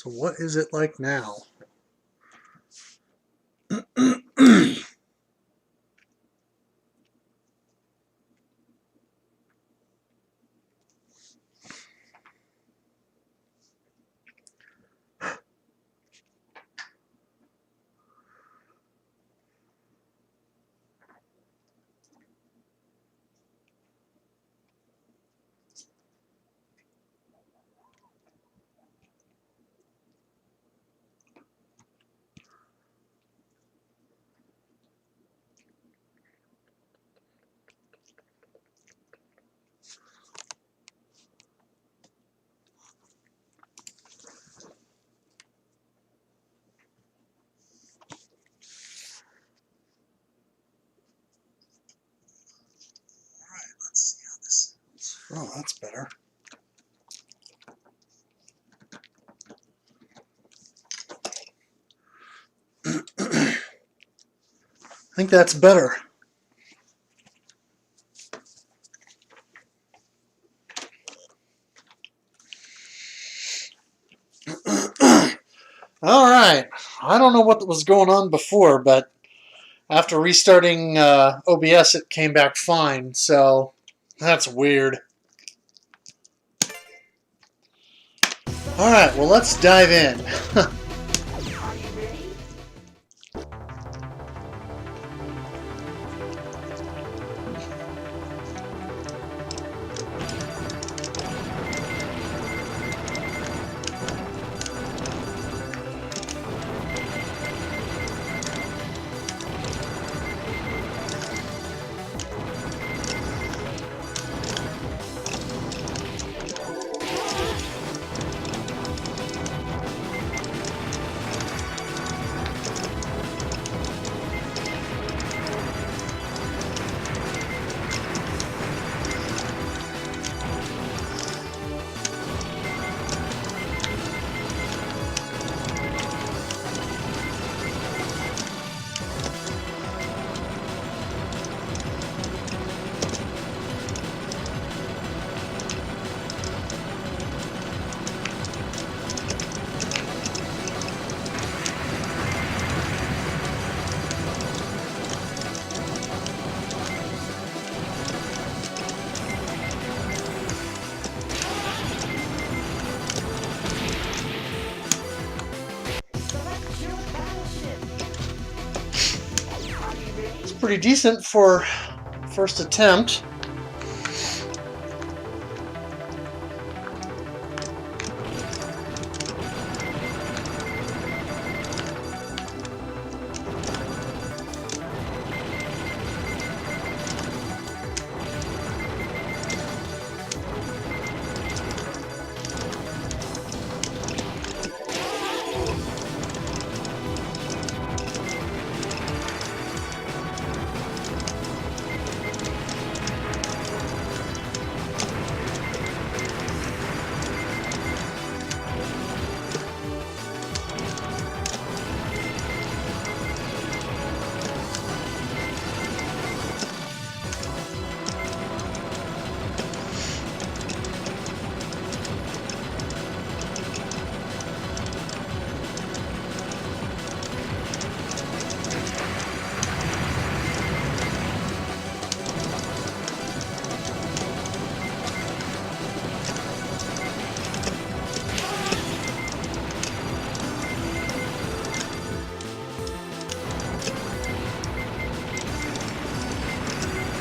So what is it like now? Oh, that's better. I think that's better. All right. I don't know what was going on before, but after restarting OBS, it came back fine. So that's weird. All right. Well, let's dive in. Pretty decent for first attempt.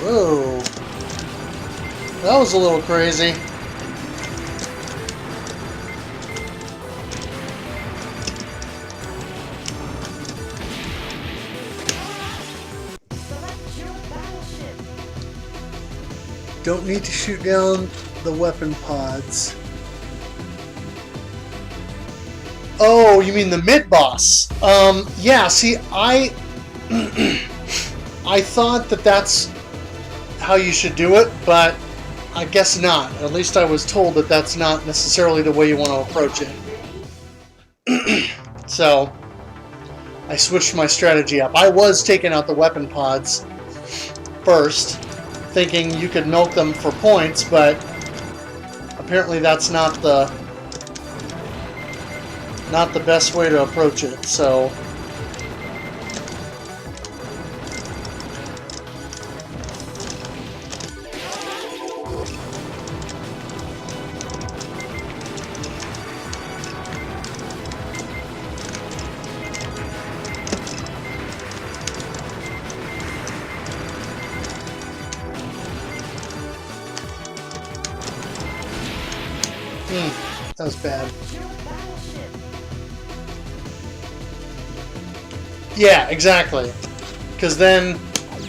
Whoa. That was a little crazy. Don't need to shoot down the weapon pods. Oh, you mean the mid-boss? Yeah, see, I thought that that's how you should do it, but I guess not. At least I was told that that's not necessarily the way you want to approach it. So, I switched my strategy up. I was taking out the weapon pods first, thinking you could milk them for points, but apparently that's not the not the best way to approach it. So that was bad. Yeah, exactly. Because then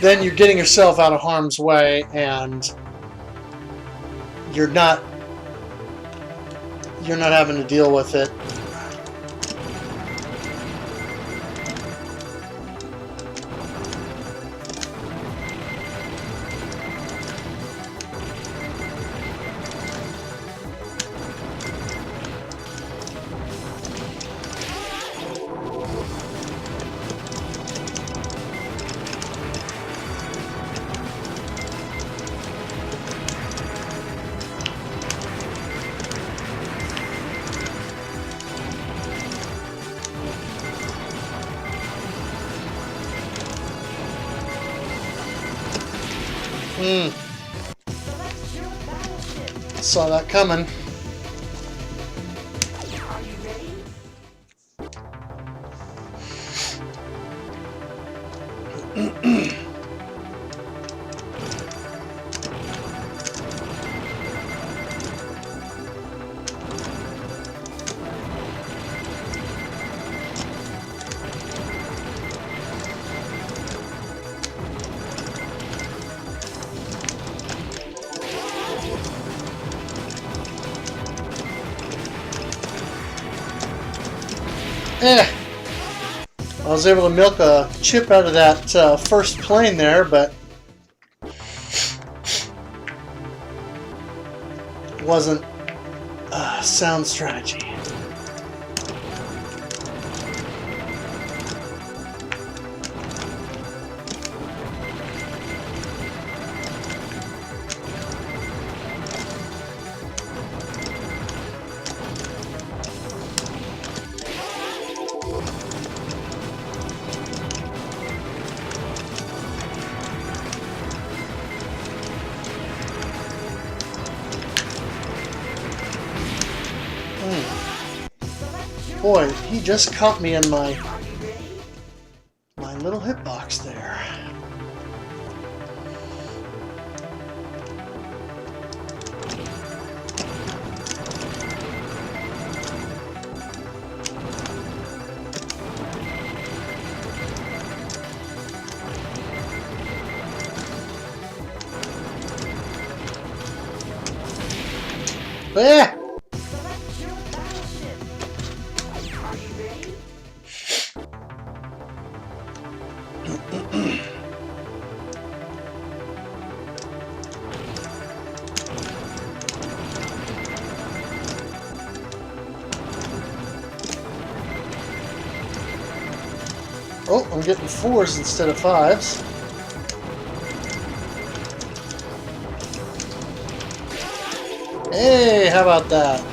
you're getting yourself out of harm's way, and you're not having to deal with it. Saw that coming. I was able to milk a chip out of that first plane there, but it wasn't sound strategy. Boy, he just caught me in my little hitbox there. Ah! Oh, I'm getting 4s instead of 5s. Hey, how about that?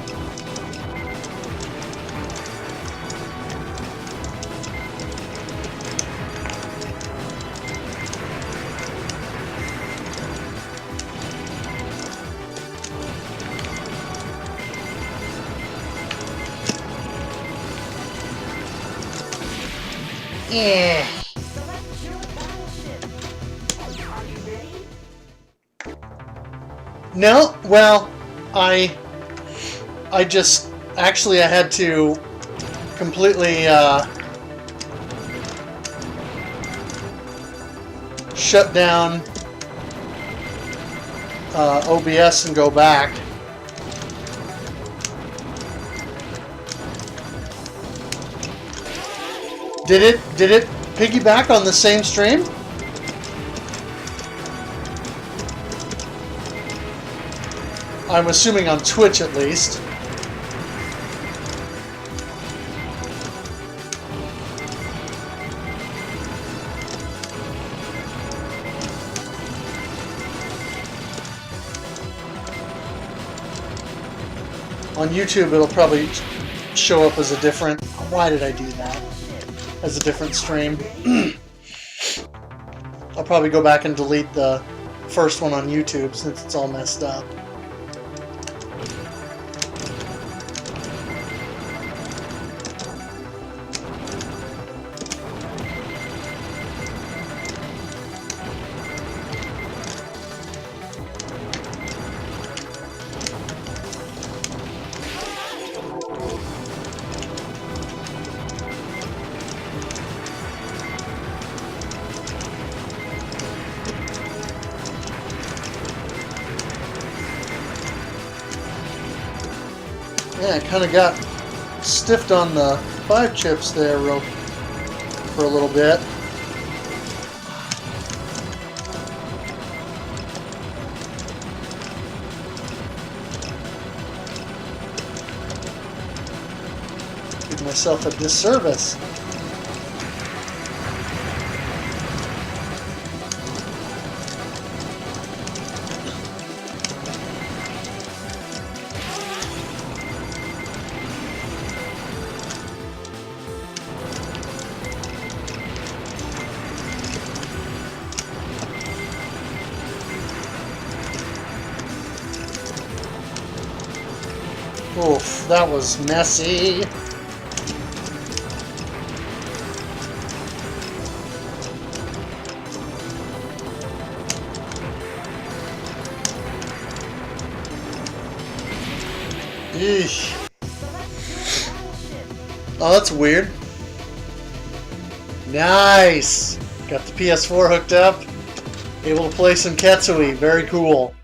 Yeah. No, well, I just actually I had to completely shut down OBS and go back. Did it piggyback on the same stream? I'm assuming on Twitch at least. On YouTube it'll probably show up as a different... Why did I do that? As a different stream. I'll probably go back and delete the first one on YouTube since it's all messed up. Yeah, I kind of got stiffed on the 5 chips there for a little bit. Did myself a disservice. Oof, that was messy. Eesh. Oh, that's weird. Nice! Got the PS4 hooked up. Able to play some Ketsui. Very cool.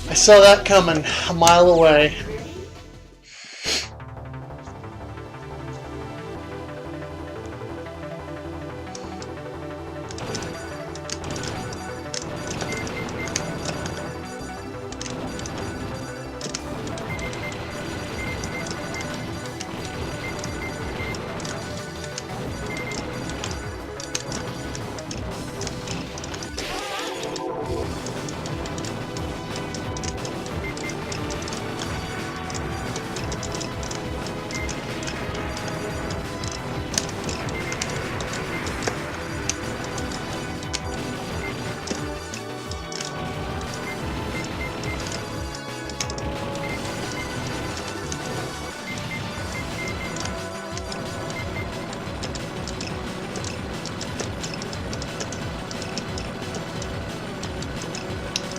I saw that coming a mile away.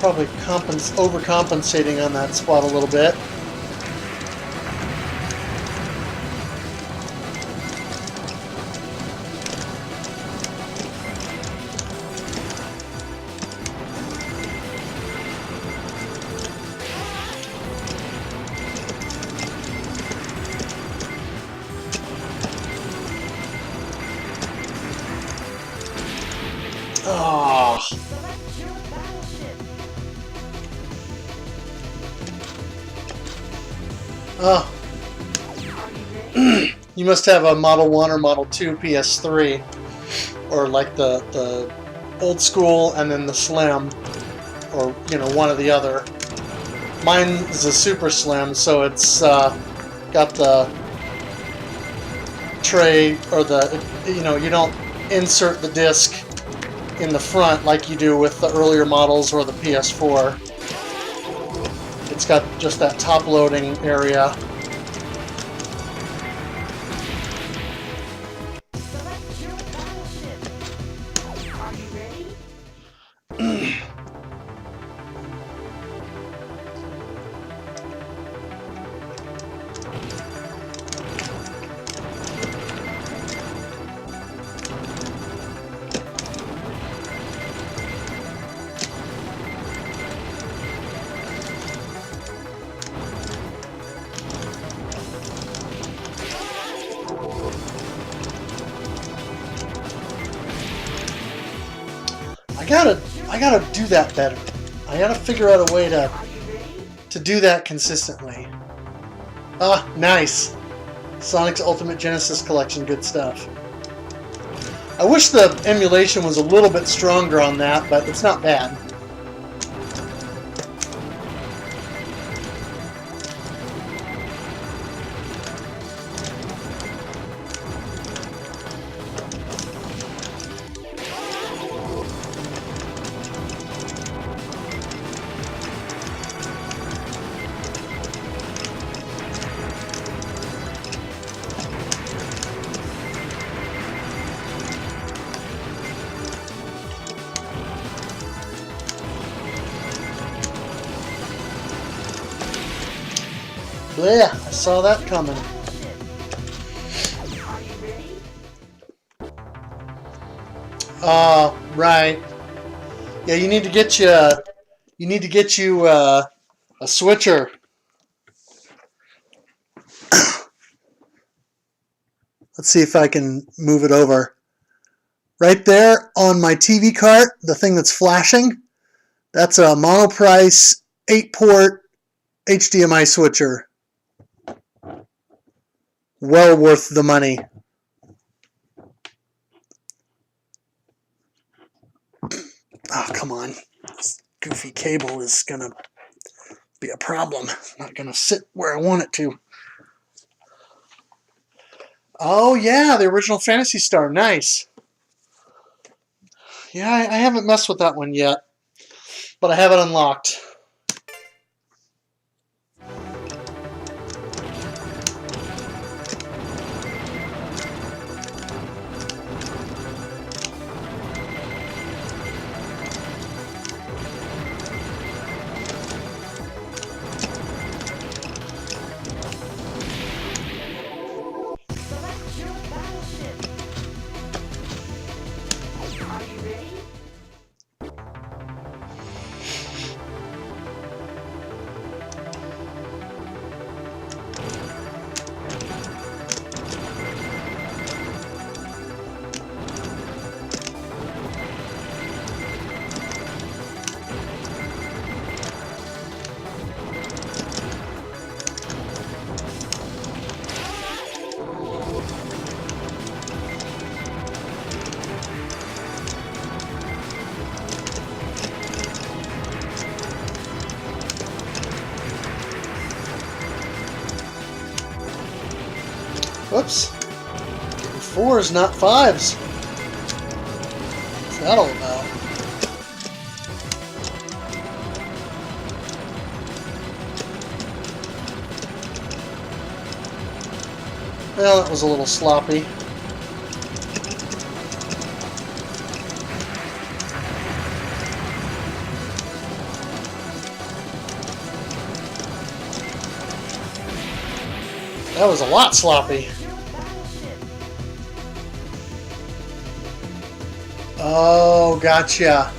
Probably overcompensating on that spot a little bit. Oh. Oh. You must have a Model 1 or Model 2 PS3. Or like the old school and then the Slim. Or, you know, one or the other. Mine is a Super Slim, so it's got the tray, or the, you know, you don't insert the disc in the front like you do with the earlier models or the PS4. It's got just that top loading area. gotta do that better. I gotta figure out a way to do that consistently. Ah, nice. Sonic's Ultimate Genesis Collection, good stuff. I wish the emulation was a little bit stronger on that, but it's not bad. Yeah, I saw that coming. Right. Yeah, you need to get you a switcher. Let's see if I can move it over. Right there on my TV cart, the thing that's flashing, that's a monoprice 8-port HDMI switcher. Well worth the money. Oh, come on. This goofy cable is going to be a problem. It's not going to sit where I want it to. Oh, yeah, the original Phantasy Star. Nice. Yeah, I haven't messed with that one yet, but I have it unlocked. Whoops. 4s, not 5s. What's that all about? Well, that was a little sloppy. That was a lot sloppy. Oh, gotcha.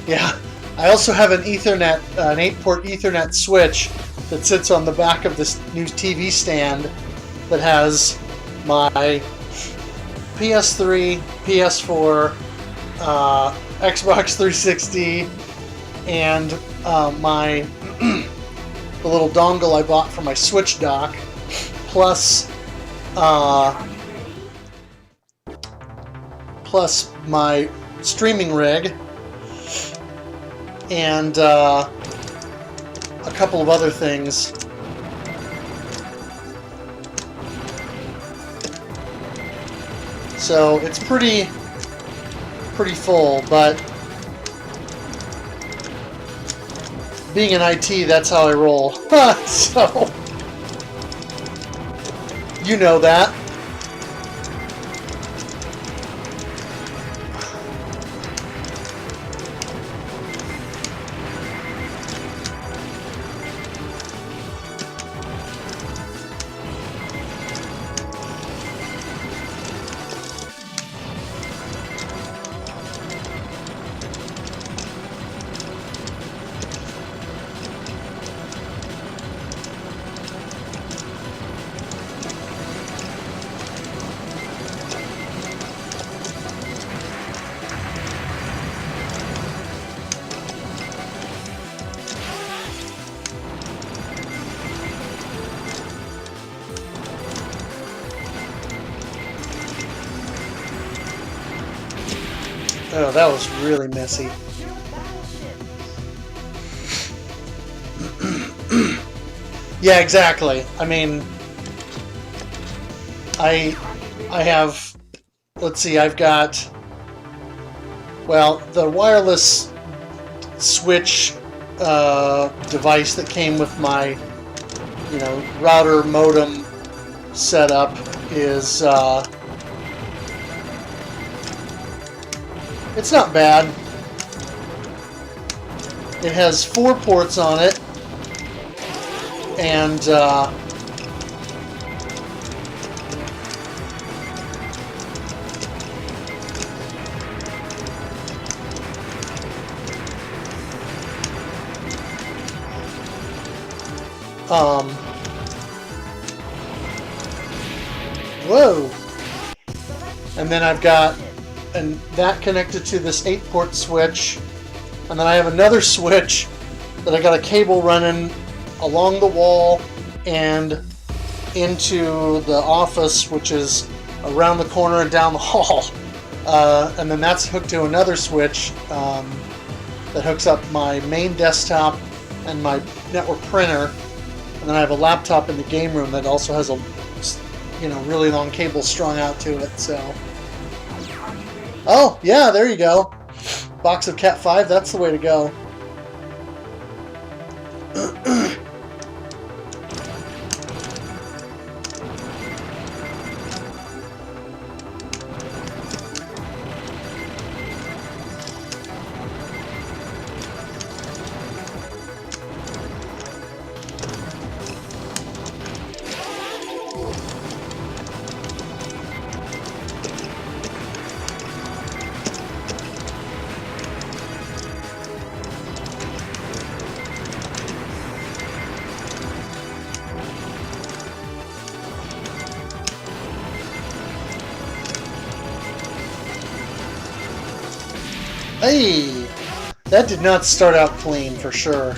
Yeah, I also have an Ethernet, an 8-port Ethernet switch that sits on the back of this new TV stand that has my PS3, PS4, Xbox 360, and the little dongle I bought for my Switch dock, plus my streaming rig, and a couple of other things. So it's pretty full, but being in IT, that's how I roll. So you know that. Oh, that was really messy. Yeah, exactly. I mean, I have, let's see, I've got, well, the wireless switch device that came with my, router modem setup is, it's not bad. It has 4 ports on it, and whoa! And then I've got that connected to this 8-port switch, and then I have another switch that I got a cable running along the wall and into the office, which is around the corner and down the hall. And then that's hooked to another switch that hooks up my main desktop and my network printer. And then I have a laptop in the game room that also has a really long cable strung out to it. So, oh yeah, there you go. Box of Cat 5. That's the way to go. Hey! That did not start out clean, for sure.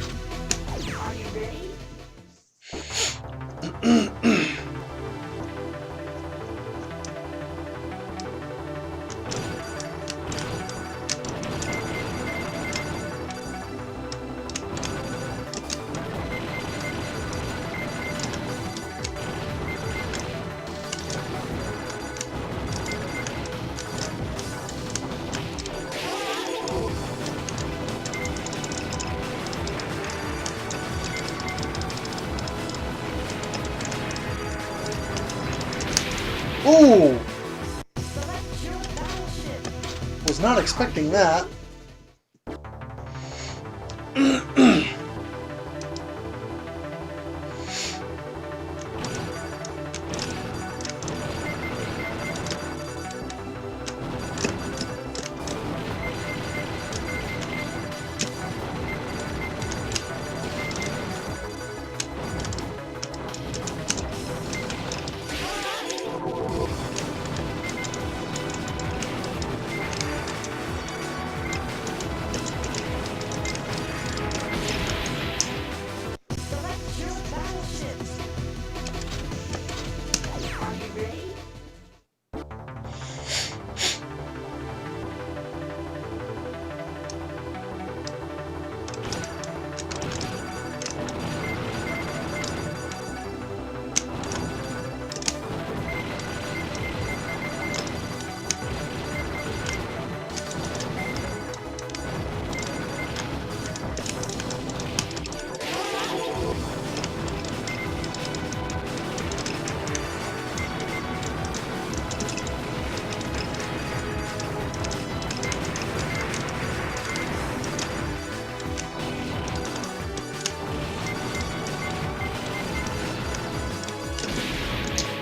Ooh! Was not expecting that.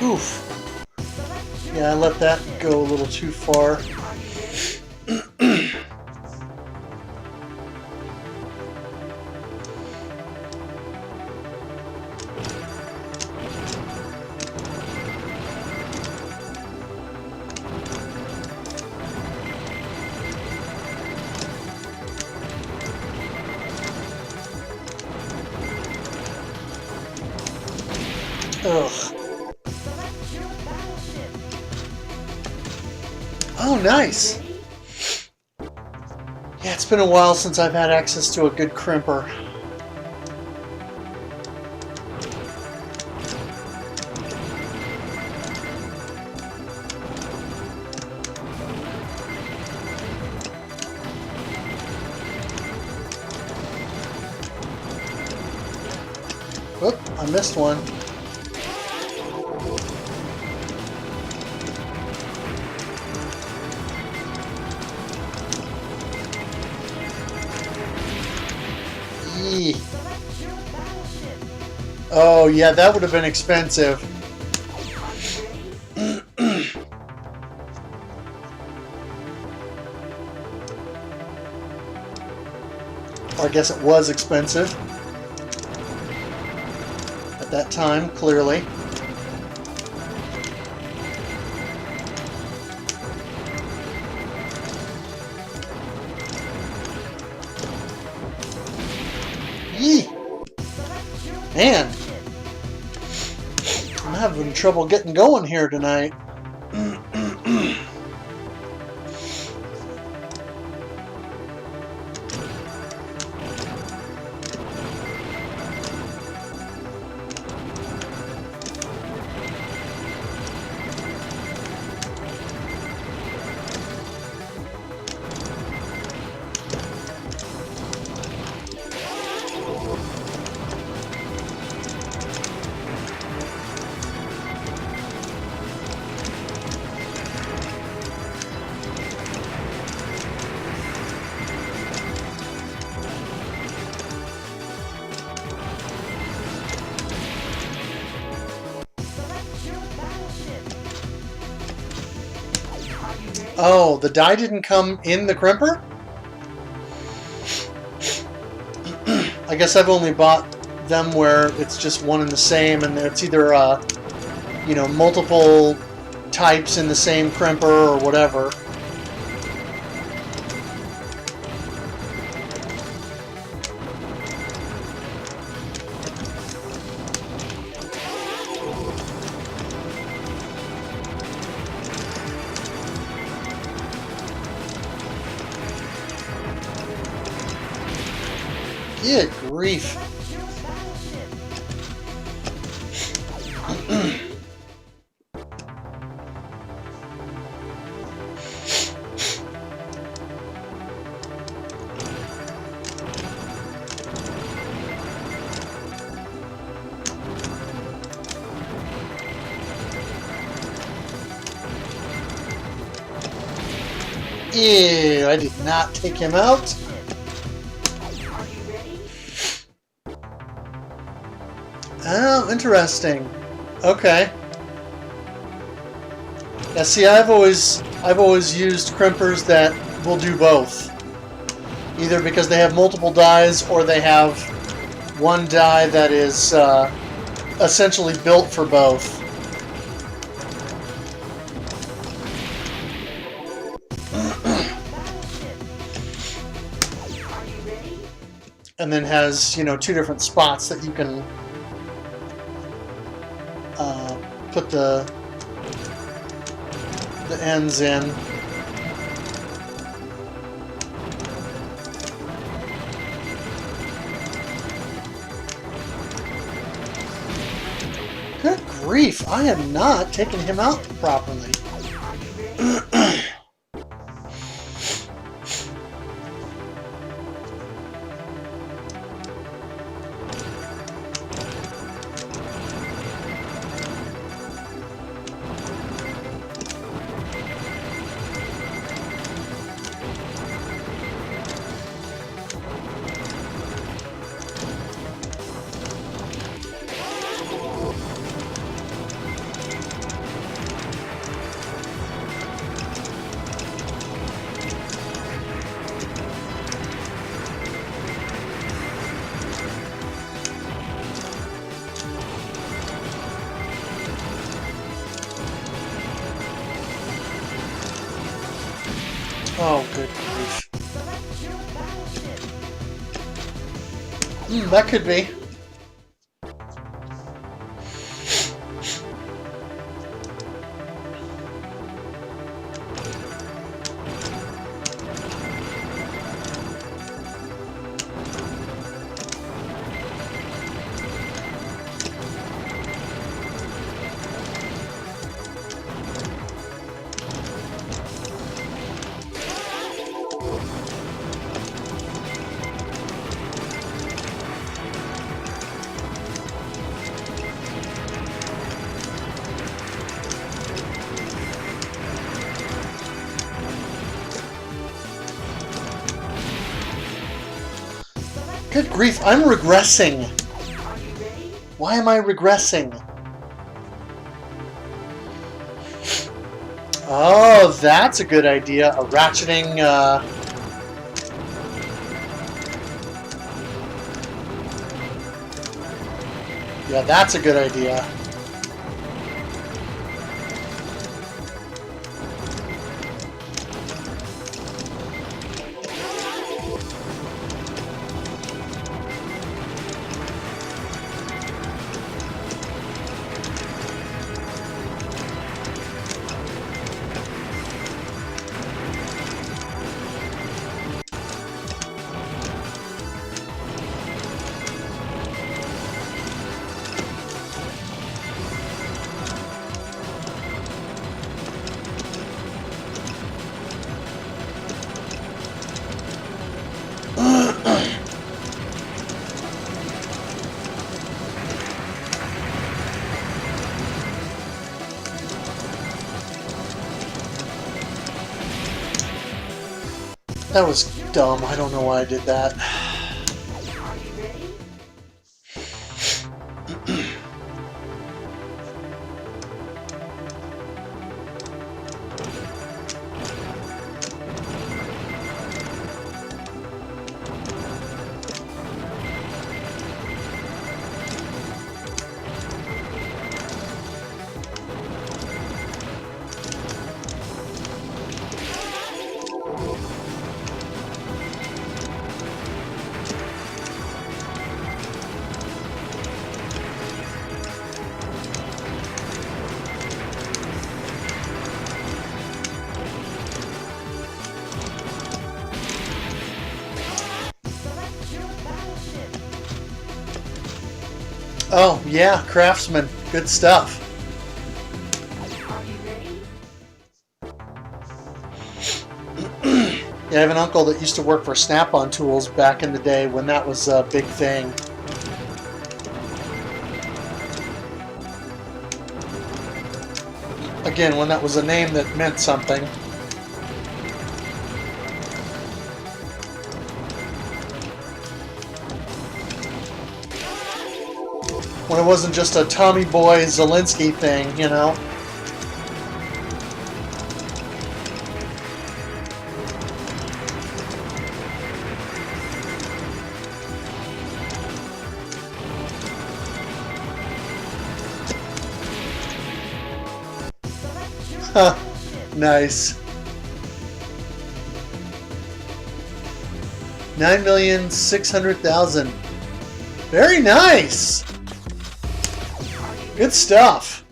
Oof. Yeah, I let that go a little too far. Ugh. Oh, nice. Yeah, it's been a while since I've had access to a good crimper. Whoop, I missed one. Eee. Oh yeah, that would have been expensive. Or I guess it was expensive. At that time, clearly. Yee! Man! I'm having trouble getting going here tonight. Oh, the die didn't come in the crimper? I guess I've only bought them where it's just one and the same, and it's either, you know, multiple types in the same crimper or whatever. Good grief. Ew, I did not take him out. Oh, interesting. Okay. Yeah, see, I've always used crimpers that will do both. Either because they have multiple dies, or they have one die that is essentially built for both. And then has, you know, two different spots that you can put the ends in. Good grief, I am not taking him out properly. Oh, good grief. That could be. Good grief, I'm regressing. Why am I regressing? Oh, that's a good idea. A ratcheting, yeah, that's a good idea. That was dumb. I don't know why I did that. Oh, yeah, Craftsman. Good stuff. Yeah, I have an uncle that used to work for Snap-on Tools back in the day when that was a big thing. Again, when that was a name that meant something. When it wasn't just a Tommy Boy Zelensky thing, you know? Huh. Nice. 9,600,000. Very nice. Good stuff.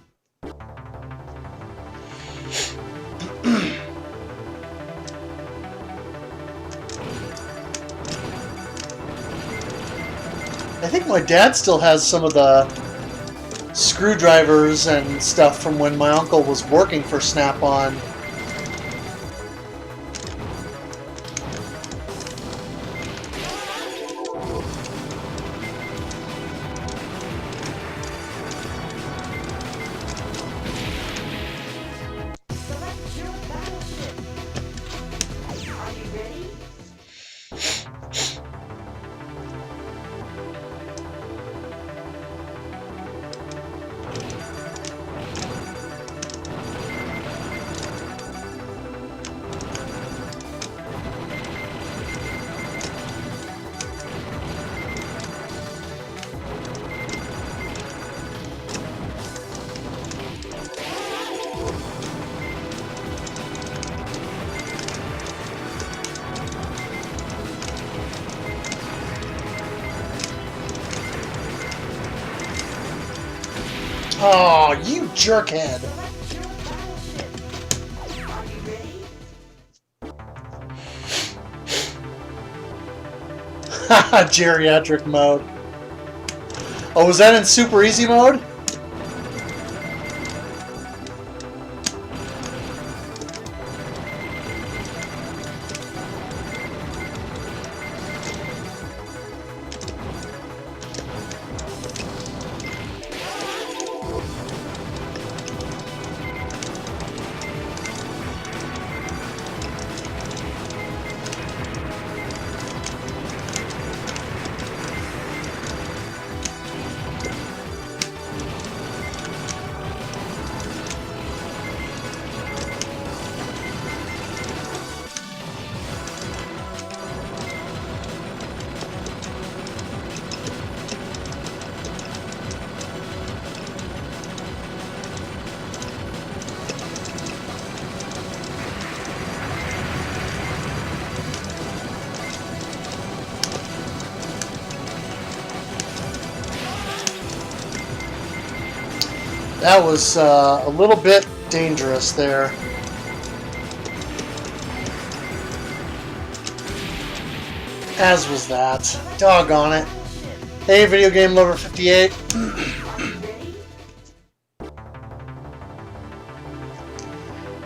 I think my dad still has some of the screwdrivers and stuff from when my uncle was working for Snap-on. Oh, you jerkhead! Haha, geriatric mode. Oh, was that in super easy mode? That was a little bit dangerous there. As was that. Doggone it. Hey, Video Game Lover 58.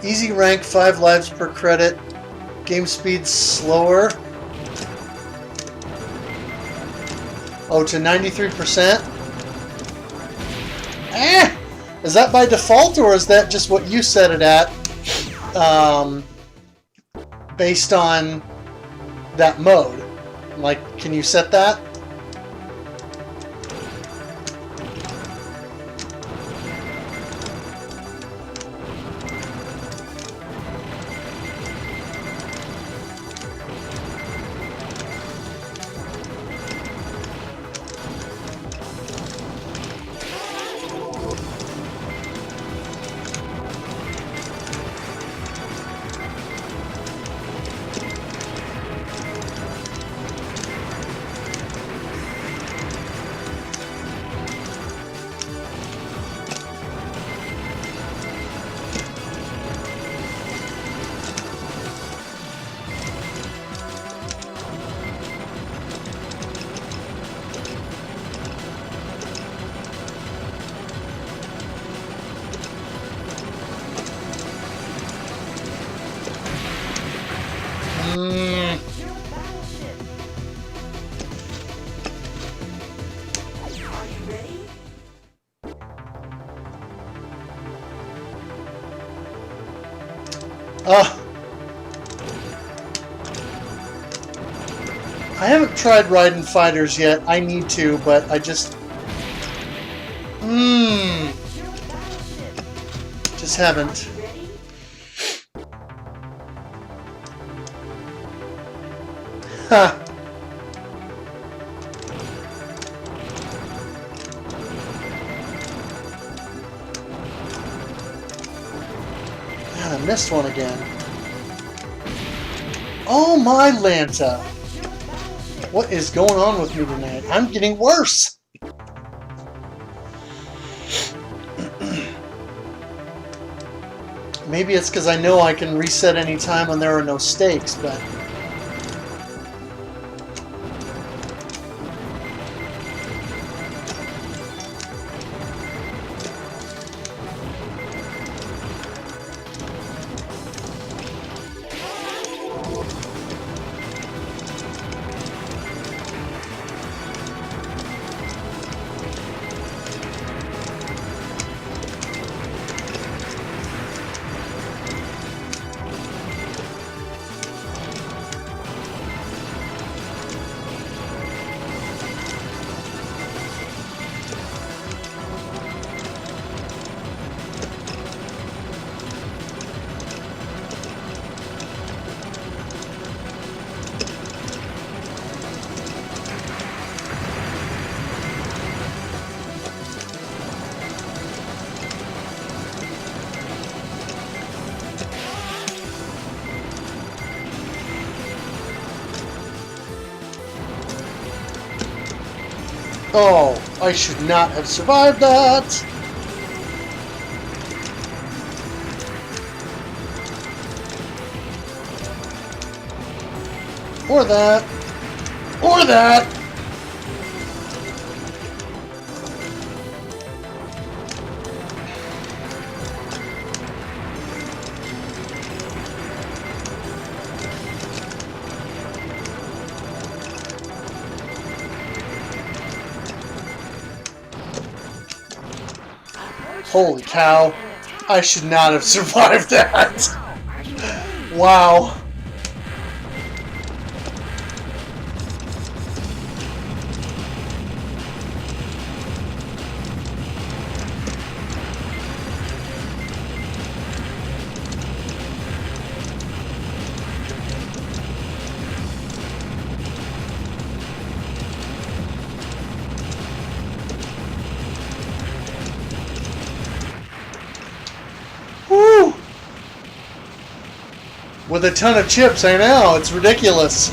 Easy rank, 5 lives per credit. Game speed slower. Oh, to 93%? Eh! Is that by default, or is that just what you set it at? Based on that mode? Like, can you set that? I haven't tried Raiden Fighters yet. I need to, but I just... Just haven't. Ha! Man, I missed one again. Oh my Lanta! What is going on with me tonight? I'm getting worse! Maybe it's because I know I can reset any time when there are no stakes, but... Oh, I should not have survived that! Or that. Or that! Holy cow. I should not have survived that. Wow. Woo! With a ton of chips, I know, it's ridiculous.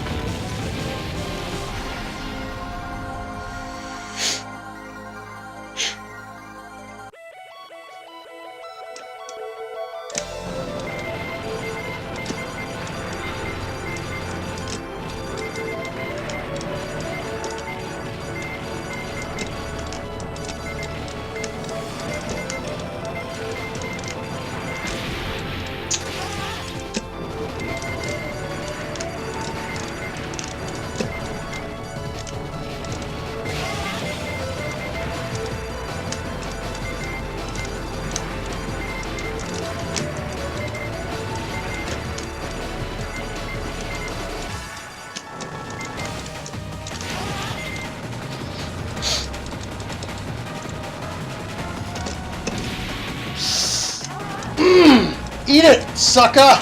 Sucker!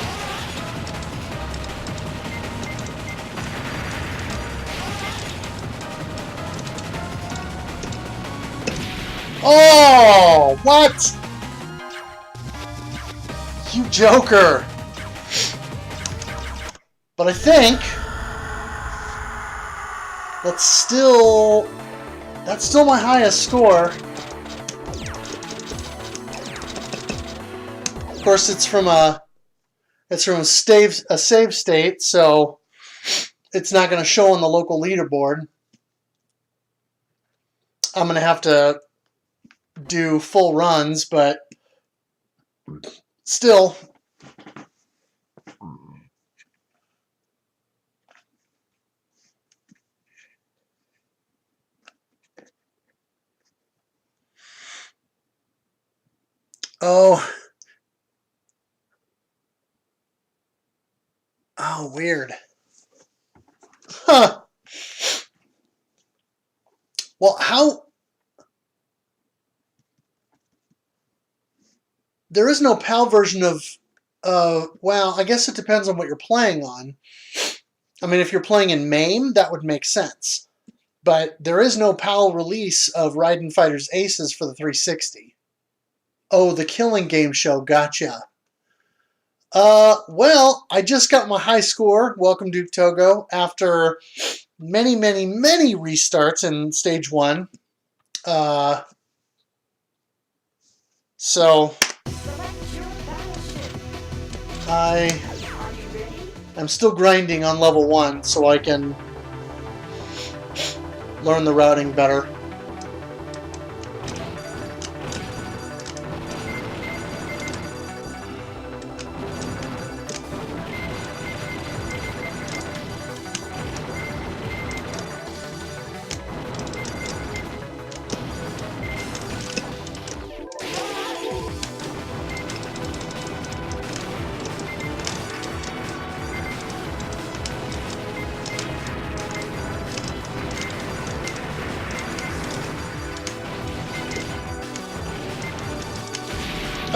Oh, what? You joker. But I think that's still my highest score. Of course, it's from a save state, so it's not going to show on the local leaderboard. I'm going to have to do full runs, but still. Oh, weird. Huh. Well, how? There is no PAL version of, well, I guess it depends on what you're playing on. I mean, if you're playing in MAME, that would make sense. But there is no PAL release of Raiden Fighters Aces for the 360. Oh, the Killing Game Show, gotcha. Well, I just got my high score, welcome Duke Togo, after many, many, many restarts in Stage 1. So I'm still grinding on level 1 so I can learn the routing better.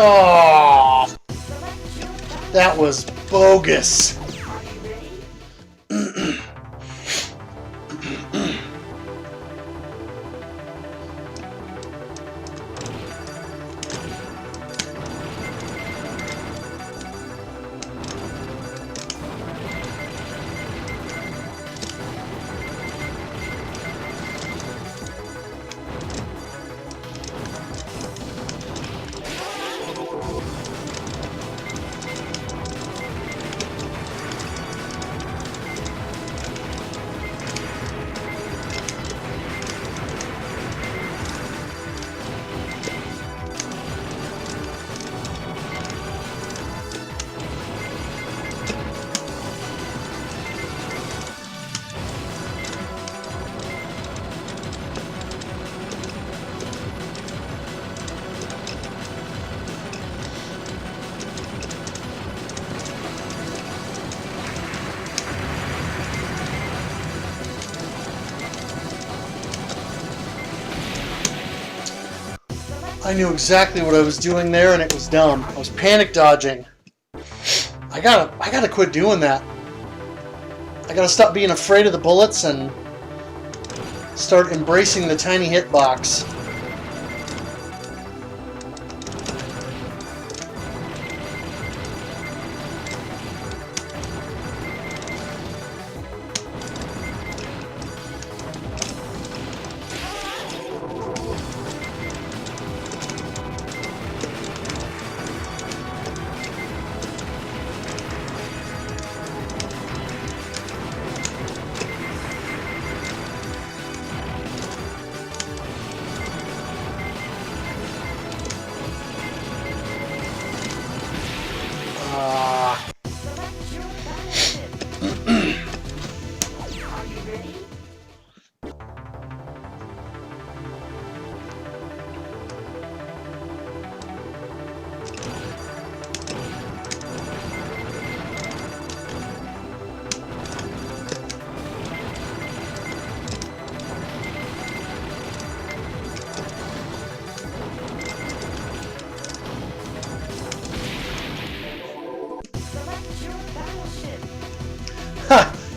Oh, that was bogus. I knew exactly what I was doing there, and it was dumb. I was panic dodging. I gotta quit doing that. I gotta stop being afraid of the bullets and start embracing the tiny hitbox.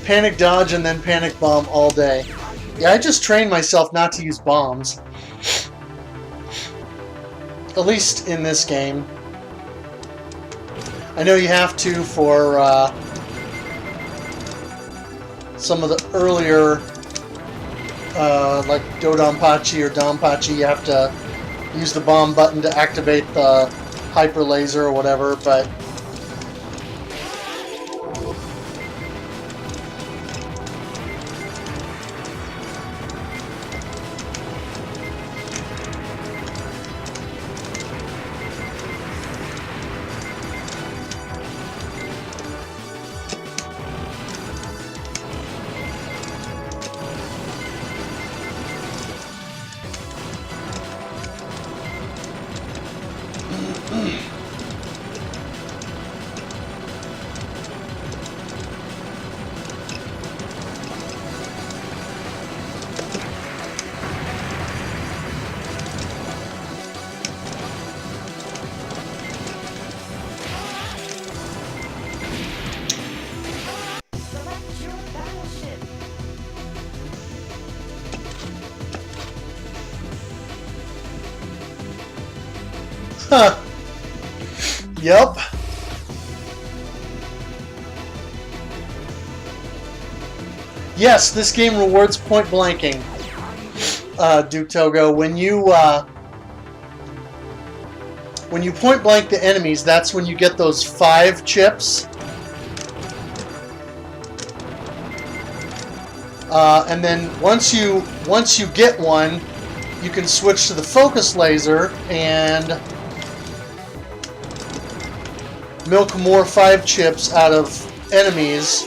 Panic dodge and then panic bomb all day. Yeah, I just trained myself not to use bombs. At least in this game. I know you have to for some of the earlier, like Dodonpachi or Donpachi, you have to use the bomb button to activate the hyper laser or whatever, but huh. Yep. Yes, this game rewards point blanking. Duke Togo, when you point blank the enemies, that's when you get those 5 chips. And then once you get one, you can switch to the focus laser and milk more 5 chips out of enemies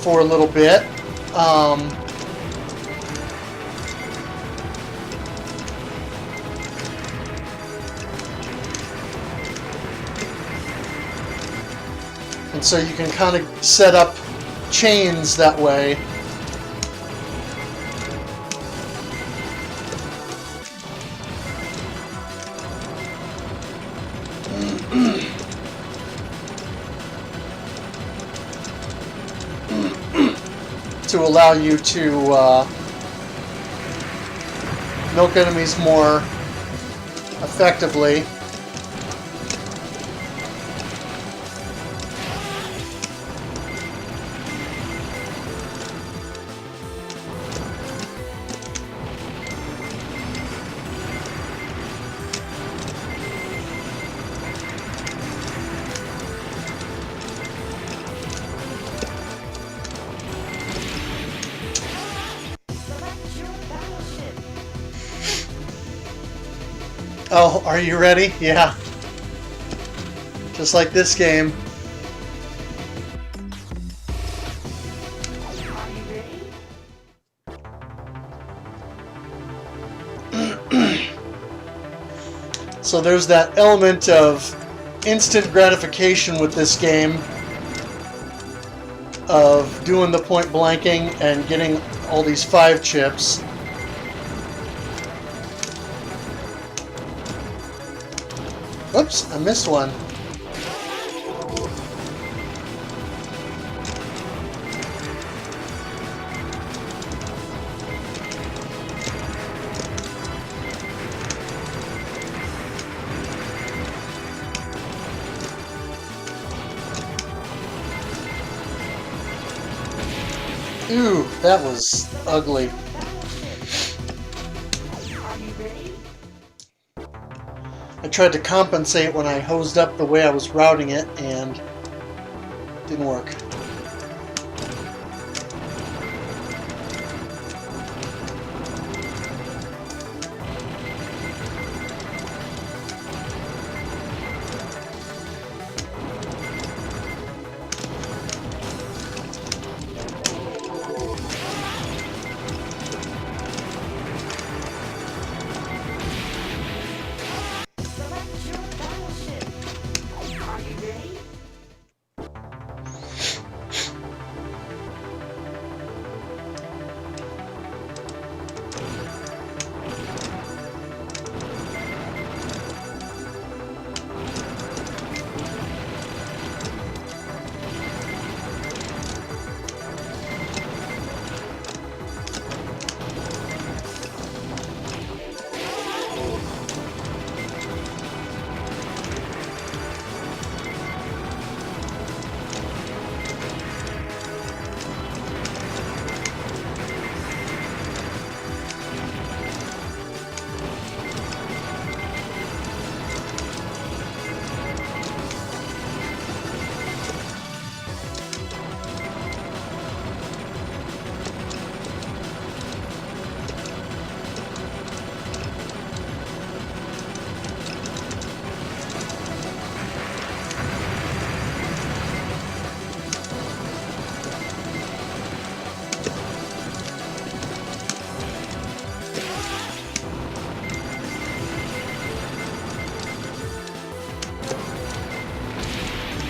for a little bit. And so you can kind of set up chains that way. To allow you to milk enemies more effectively. Oh, are you ready? Yeah. Just like this game. Are you ready? So there's that element of instant gratification with this game, of doing the point blanking and getting all these 5 chips. Oops, I missed one. Ooh, that was ugly. Are you ready? I tried to compensate when I hosed up the way I was routing it, and didn't work. Select your battleship. Are you ready?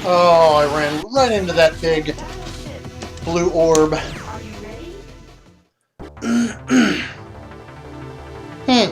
Oh, I ran right into that big blue orb. Are you ready? Hmm.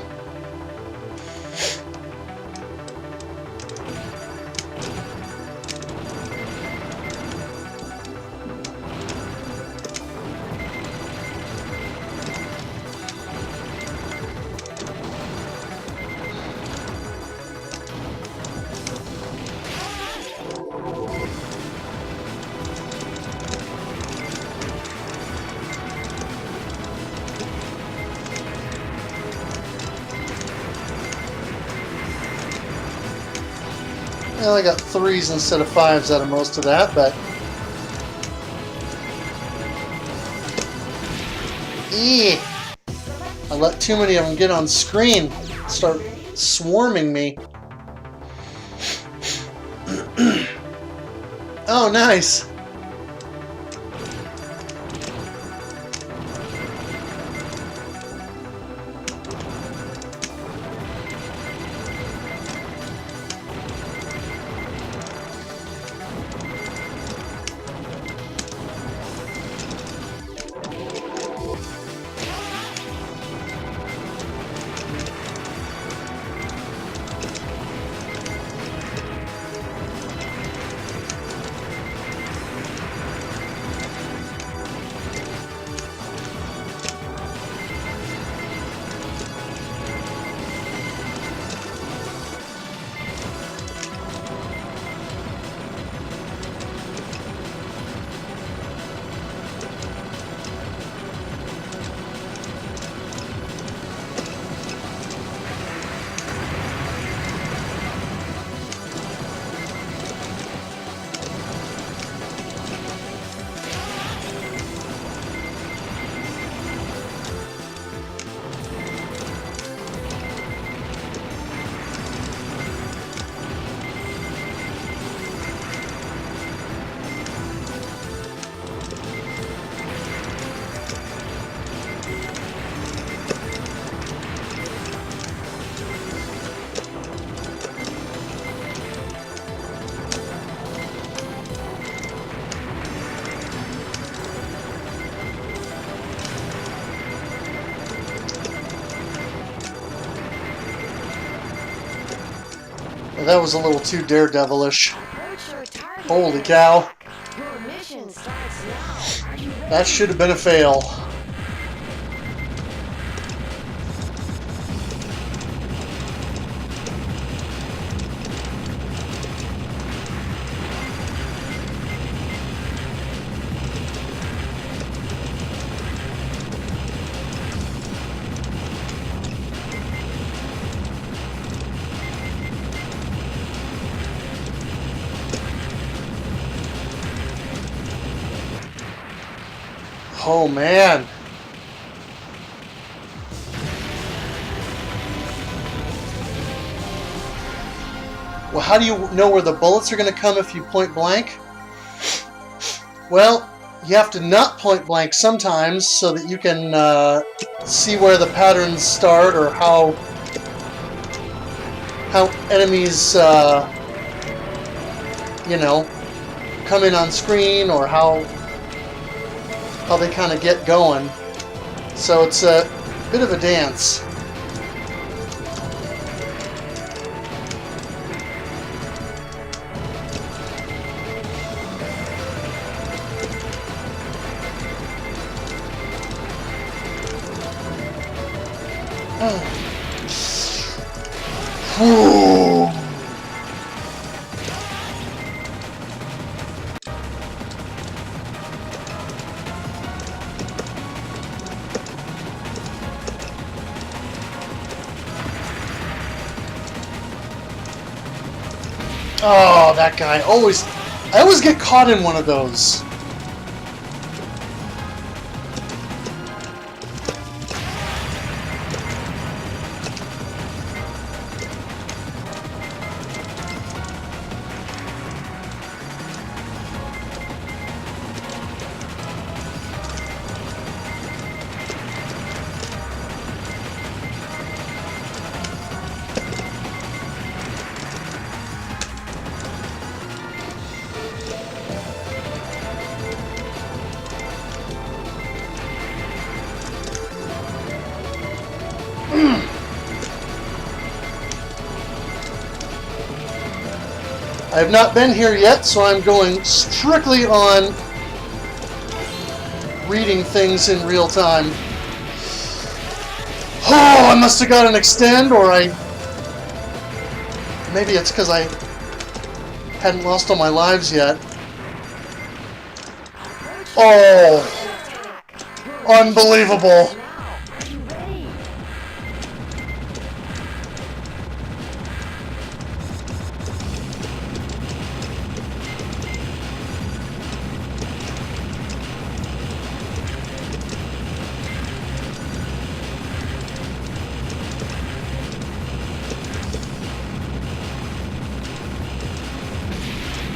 Well, I got 3s instead of 5s out of most of that, but... I let too many of them get on screen, start swarming me. Oh, nice! That was a little too daredevilish. Approach your target. Holy cow. Your mission starts now. Are you ready? That should have been a fail. Oh man. Well, how do you know where the bullets are going to come if you point blank? Well, you have to not point blank sometimes so that you can see where the patterns start or how enemies, you know, come in on screen or how they kind of get going. So it's a bit of a dance. Oh, that guy always... I always get caught in one of those. I have not been here yet, so I'm going strictly on reading things in real time. Oh, I must have got an extend, or maybe it's because I hadn't lost all my lives yet. Oh, unbelievable.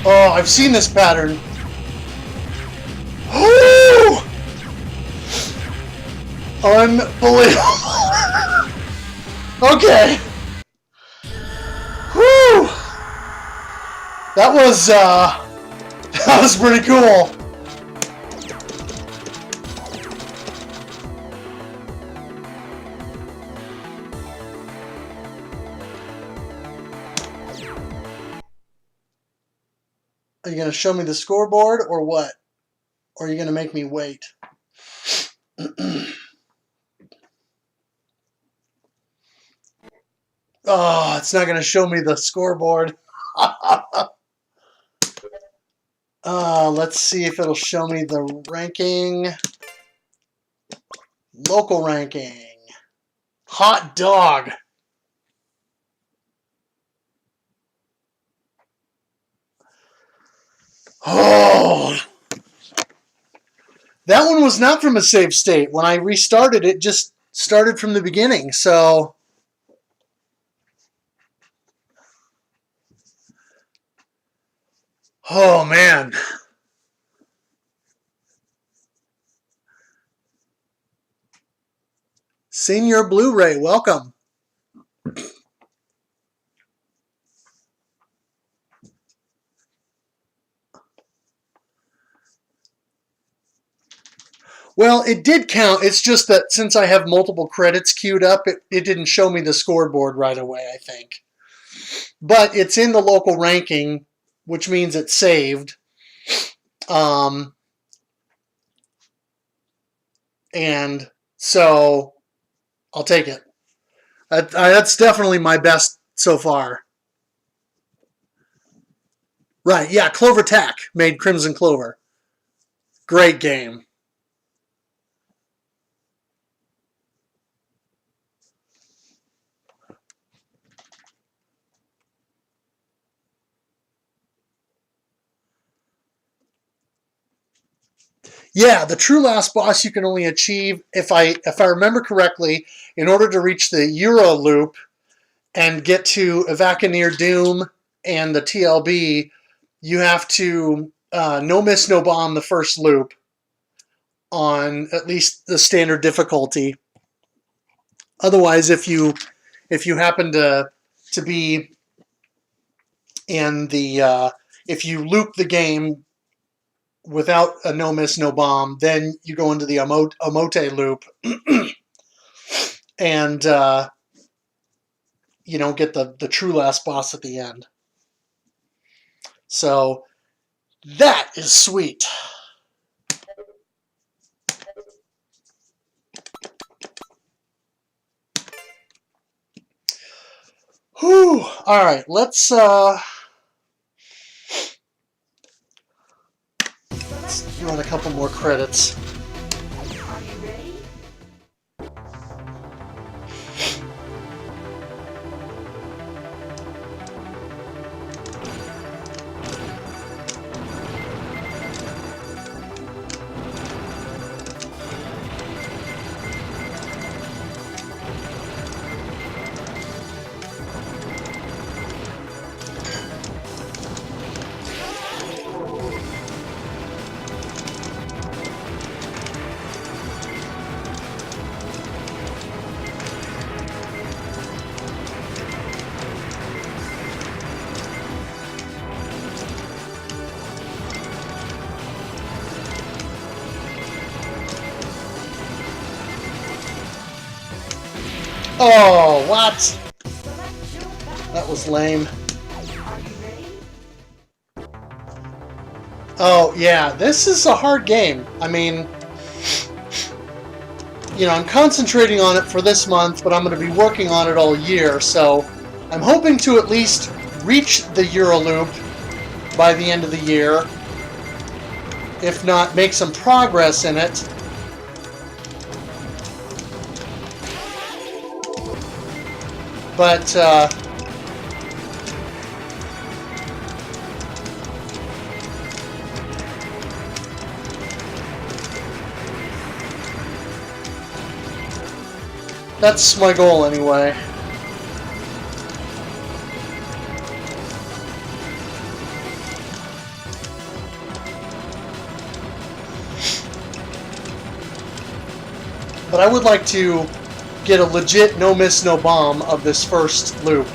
Oh, I've seen this pattern. Oh! Unbelievable. Okay. Whew. That was pretty cool. Are you going to show me the scoreboard or what? Or are you going to make me wait? Oh, it's not going to show me the scoreboard. Let's see if it'll show me the ranking. Local ranking. Hot dog. Oh, that one was not from a save state. When I restarted, it just started from the beginning. So, oh man. Senior Blu-ray, welcome. Well, it did count. It's just that since I have multiple credits queued up, it didn't show me the scoreboard right away, I think. But it's in the local ranking, which means it's saved. And so I'll take it. That's definitely my best so far. Right, yeah, Clover Tack made Crimson Clover. Great game. Yeah, the true last boss you can only achieve, if I remember correctly, in order to reach the Euro loop and get to Evacueer Doom and the TLB, you have to no miss, no bomb the first loop on at least the standard difficulty. Otherwise, if you happen to be in the if you loop the game without a no miss, no bomb, then you go into the Omote loop and you don't get the true last boss at the end. So that is sweet. Whew. All right, let's run a couple more credits. Are you ready? Oh, what? Select your battle. That was lame. Are you ready? Oh, yeah, this is a hard game. I mean, you know, I'm concentrating on it for this month, but I'm going to be working on it all year, so I'm hoping to at least reach the Euro Loop by the end of the year. If not, make some progress in it. But, that's my goal anyway. But I would like to get a legit no miss no bomb of this first loop.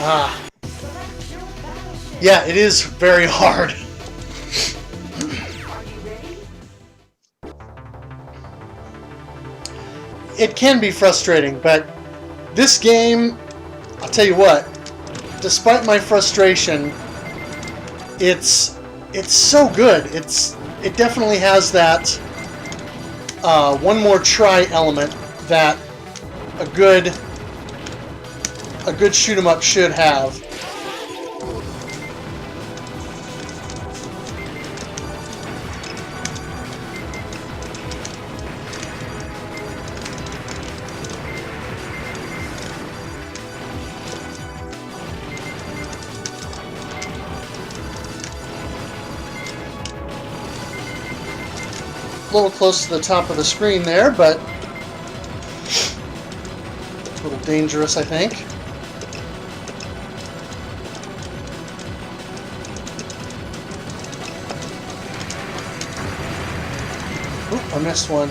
Ah. Yeah, it is very hard. It can be frustrating, but this game, I'll tell you what, despite my frustration, it's so good. It definitely has that one more try element that a good shoot 'em up should have. A little close to the top of the screen there, but a little dangerous, I think. Oop, I missed one.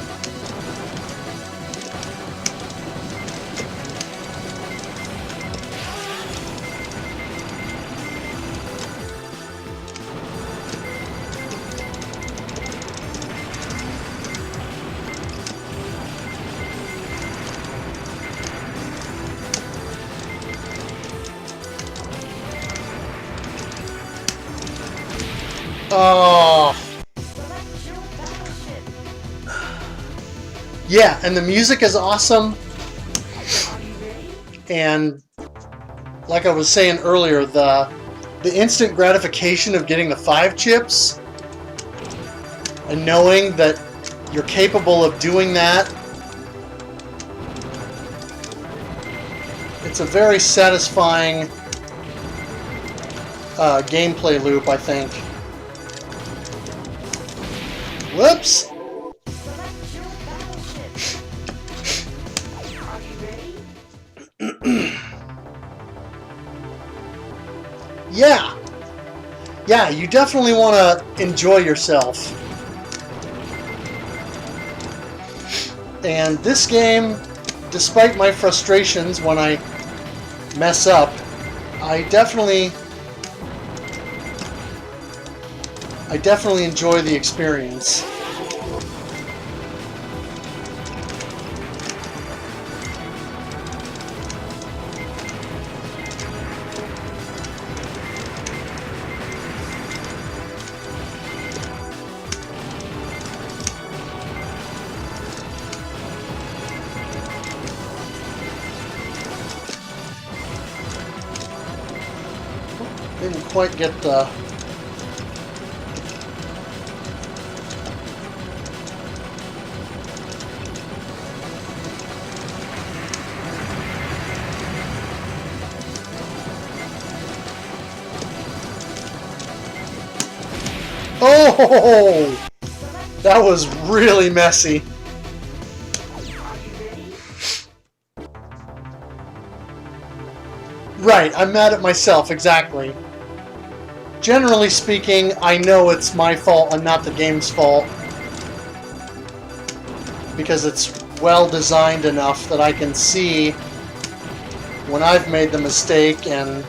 Oh. Yeah, and the music is awesome. And like I was saying earlier, the instant gratification of getting the 5 chips and knowing that you're capable of doing that, it's a very satisfying gameplay loop, I think. Whoops! Yeah! Yeah, you definitely want to enjoy yourself. And this game, despite my frustrations when I mess up, I definitely enjoy the experience. Didn't quite get the... Oh! That was really messy. Right, I'm mad at myself, exactly. Generally speaking, I know it's my fault and not the game's fault, because it's well designed enough that I can see when I've made the mistake and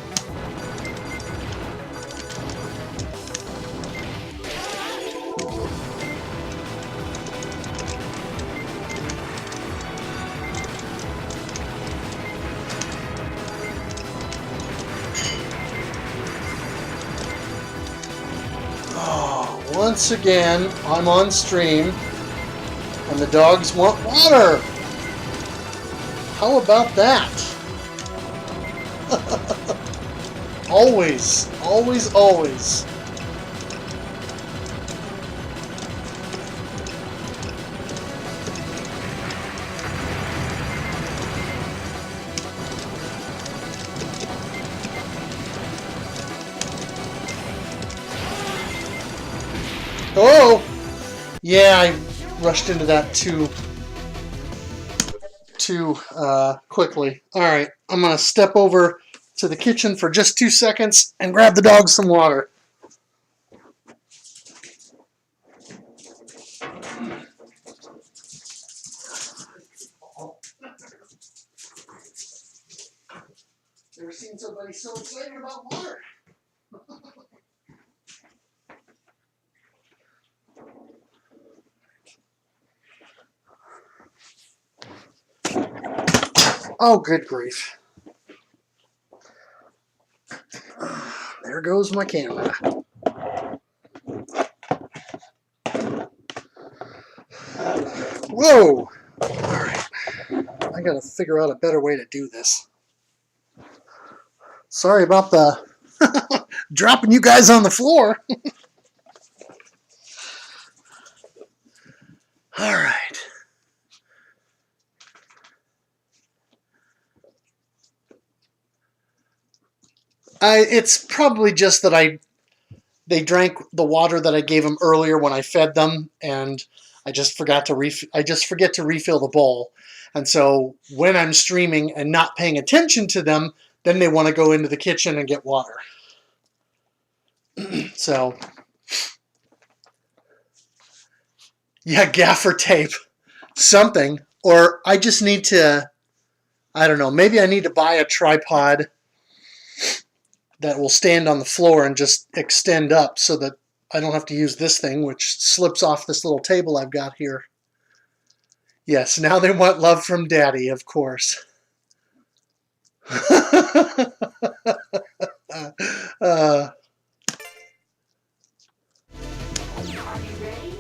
Once again, I'm on stream, and the dogs want water. How about that? Always, always, always. Oh! Yeah, I rushed into that too quickly. Alright, I'm going to step over to the kitchen for just 2 seconds and grab the dog some water. Never seen somebody so excited about water. Oh, good grief. There goes my camera. Whoa! Alright. I gotta figure out a better way to do this. Sorry about the dropping you guys on the floor. Alright. It's probably just that they drank the water that I gave them earlier when I fed them, and I just forget to refill the bowl. And so when I'm streaming and not paying attention to them, then they want to go into the kitchen and get water. So, yeah, gaffer tape, something, or I just need to, I don't know, maybe I need to buy a tripod that will stand on the floor and just extend up so that I don't have to use this thing, which slips off this little table I've got here. Yes, now they want love from Daddy, of course. Are you ready?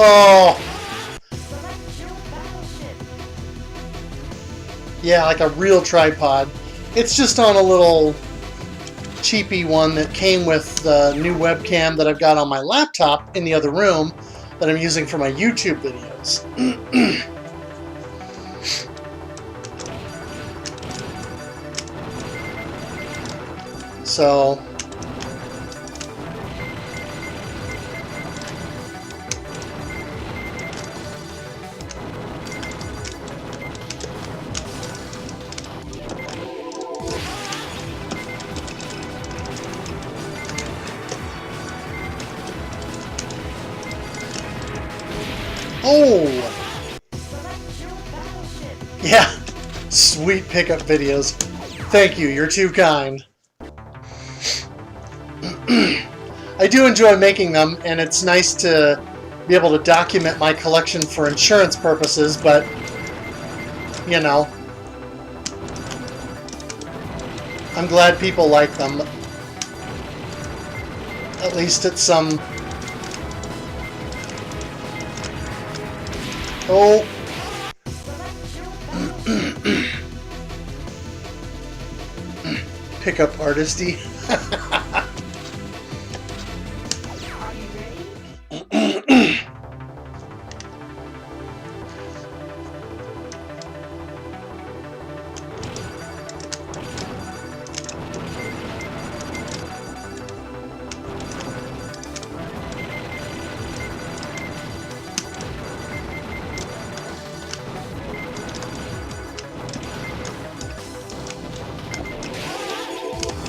Oh! Yeah, like a real tripod. It's just on a little cheapy one that came with the new webcam that I've got on my laptop in the other room that I'm using for my YouTube videos. So... Oh! Yeah, sweet pickup videos. Thank you, you're too kind. I do enjoy making them, and it's nice to be able to document my collection for insurance purposes, but, you know. I'm glad people like them. At least it's some... Oh! Pickup artisty. Are you ready?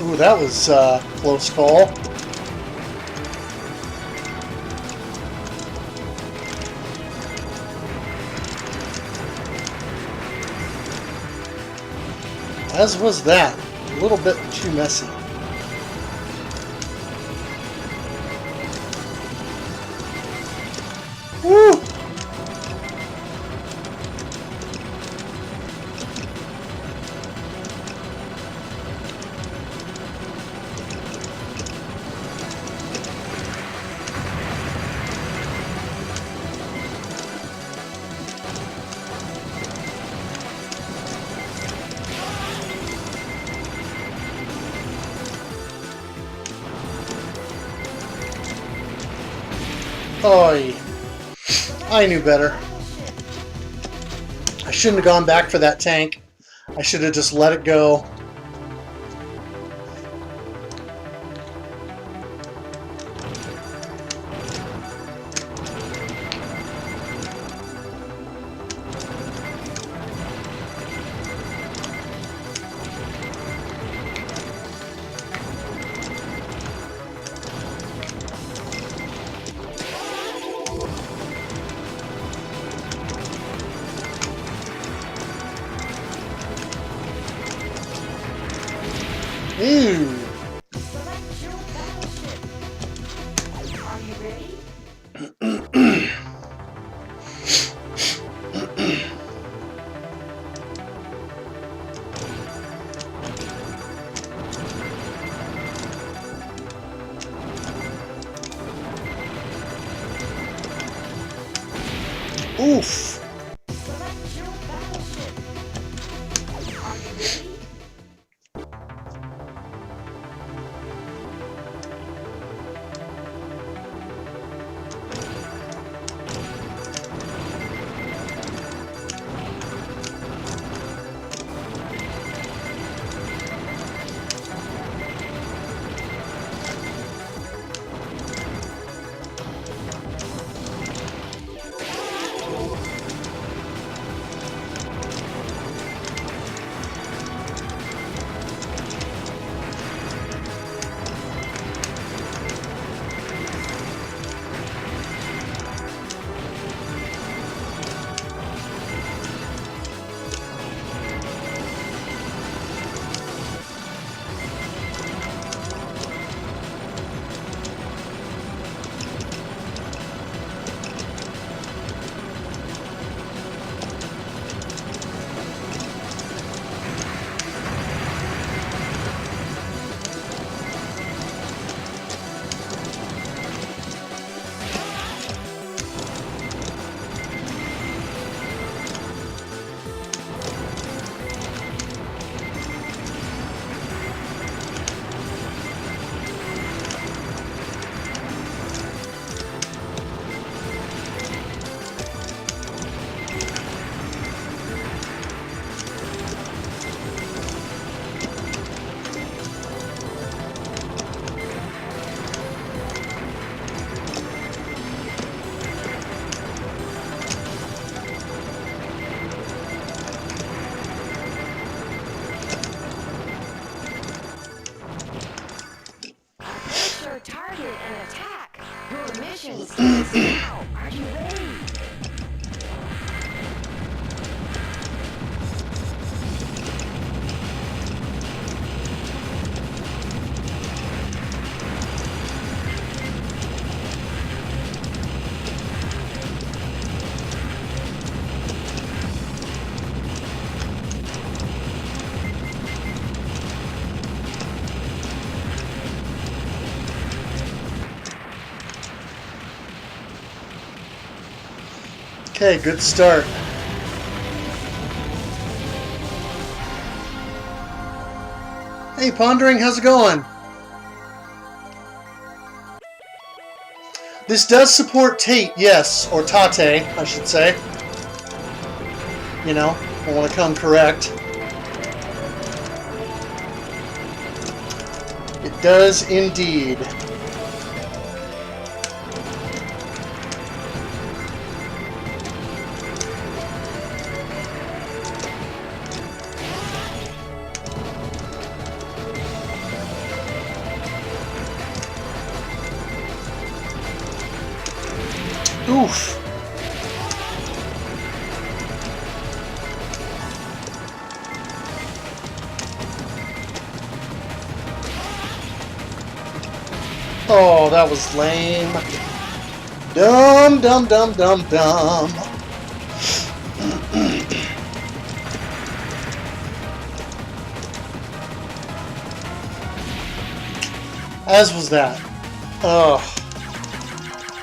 Ooh, that was a close call. As was that. A little bit too messy. Woo! Oy. I knew better. I shouldn't have gone back for that tank. I should have just let it go. Ooh. Are you ready? Oof. Are you ready? Okay, good start. Hey, Pondering, how's it going? This does support Tate, yes, or Tate, I should say. You know, I want to come correct. It does indeed. Oof. Oh, that was lame. Dumb, dumb, dumb, dumb, dumb. As was that. Oh.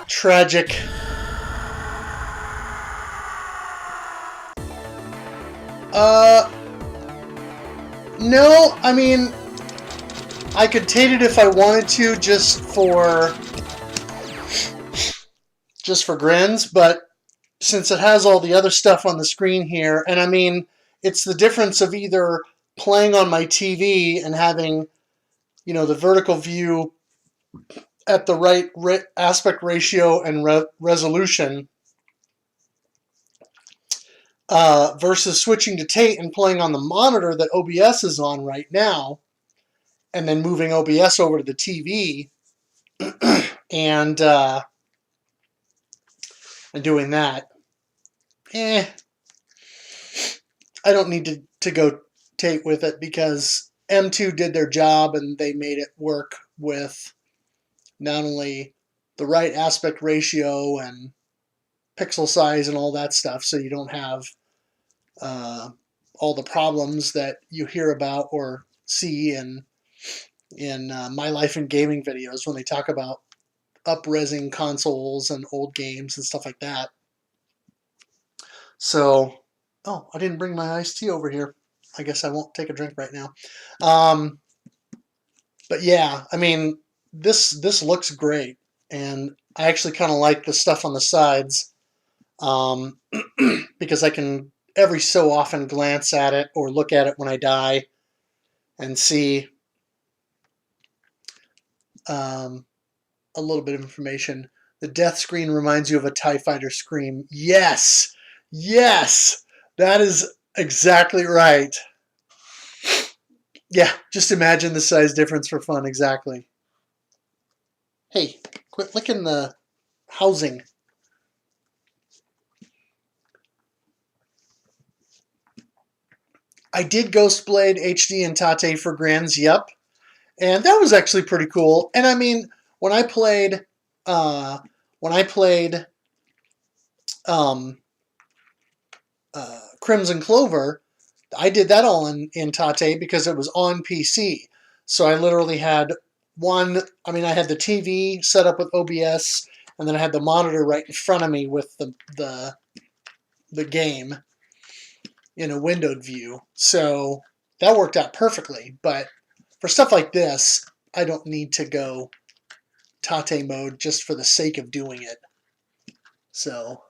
Tragic. No, I mean, I could take it if I wanted to, just for grins, but since it has all the other stuff on the screen here, and I mean, it's the difference of either playing on my TV and having, you know, the vertical view at the right aspect ratio and resolution, versus switching to Tate and playing on the monitor that OBS is on right now, and then moving OBS over to the TV and doing that. I don't need to go Tate with it because M2 did their job and they made it work with not only the right aspect ratio and pixel size and all that stuff, so you don't have all the problems that you hear about or see in My Life in Gaming videos when they talk about up-resing consoles and old games and stuff like that. So, oh, I didn't bring my iced tea over here. I guess I won't take a drink right now. But yeah, I mean, this looks great, and I actually kind of like the stuff on the sides, because I can every so often glance at it or look at it when I die and see a little bit of information. The death screen reminds you of a TIE fighter scream. Yes! Yes! That is exactly right. Yeah, just imagine the size difference for fun, exactly. Hey, quit licking the housing. I did Ghostblade HD and Tate for grins, yep. And that was actually pretty cool. And I mean, when I played Crimson Clover, I did that all in Tate because it was on PC. So I literally had I had the TV set up with OBS, and then I had the monitor right in front of me with the game in a windowed view. So that worked out perfectly. But for stuff like this, I don't need to go Tate mode just for the sake of doing it. So,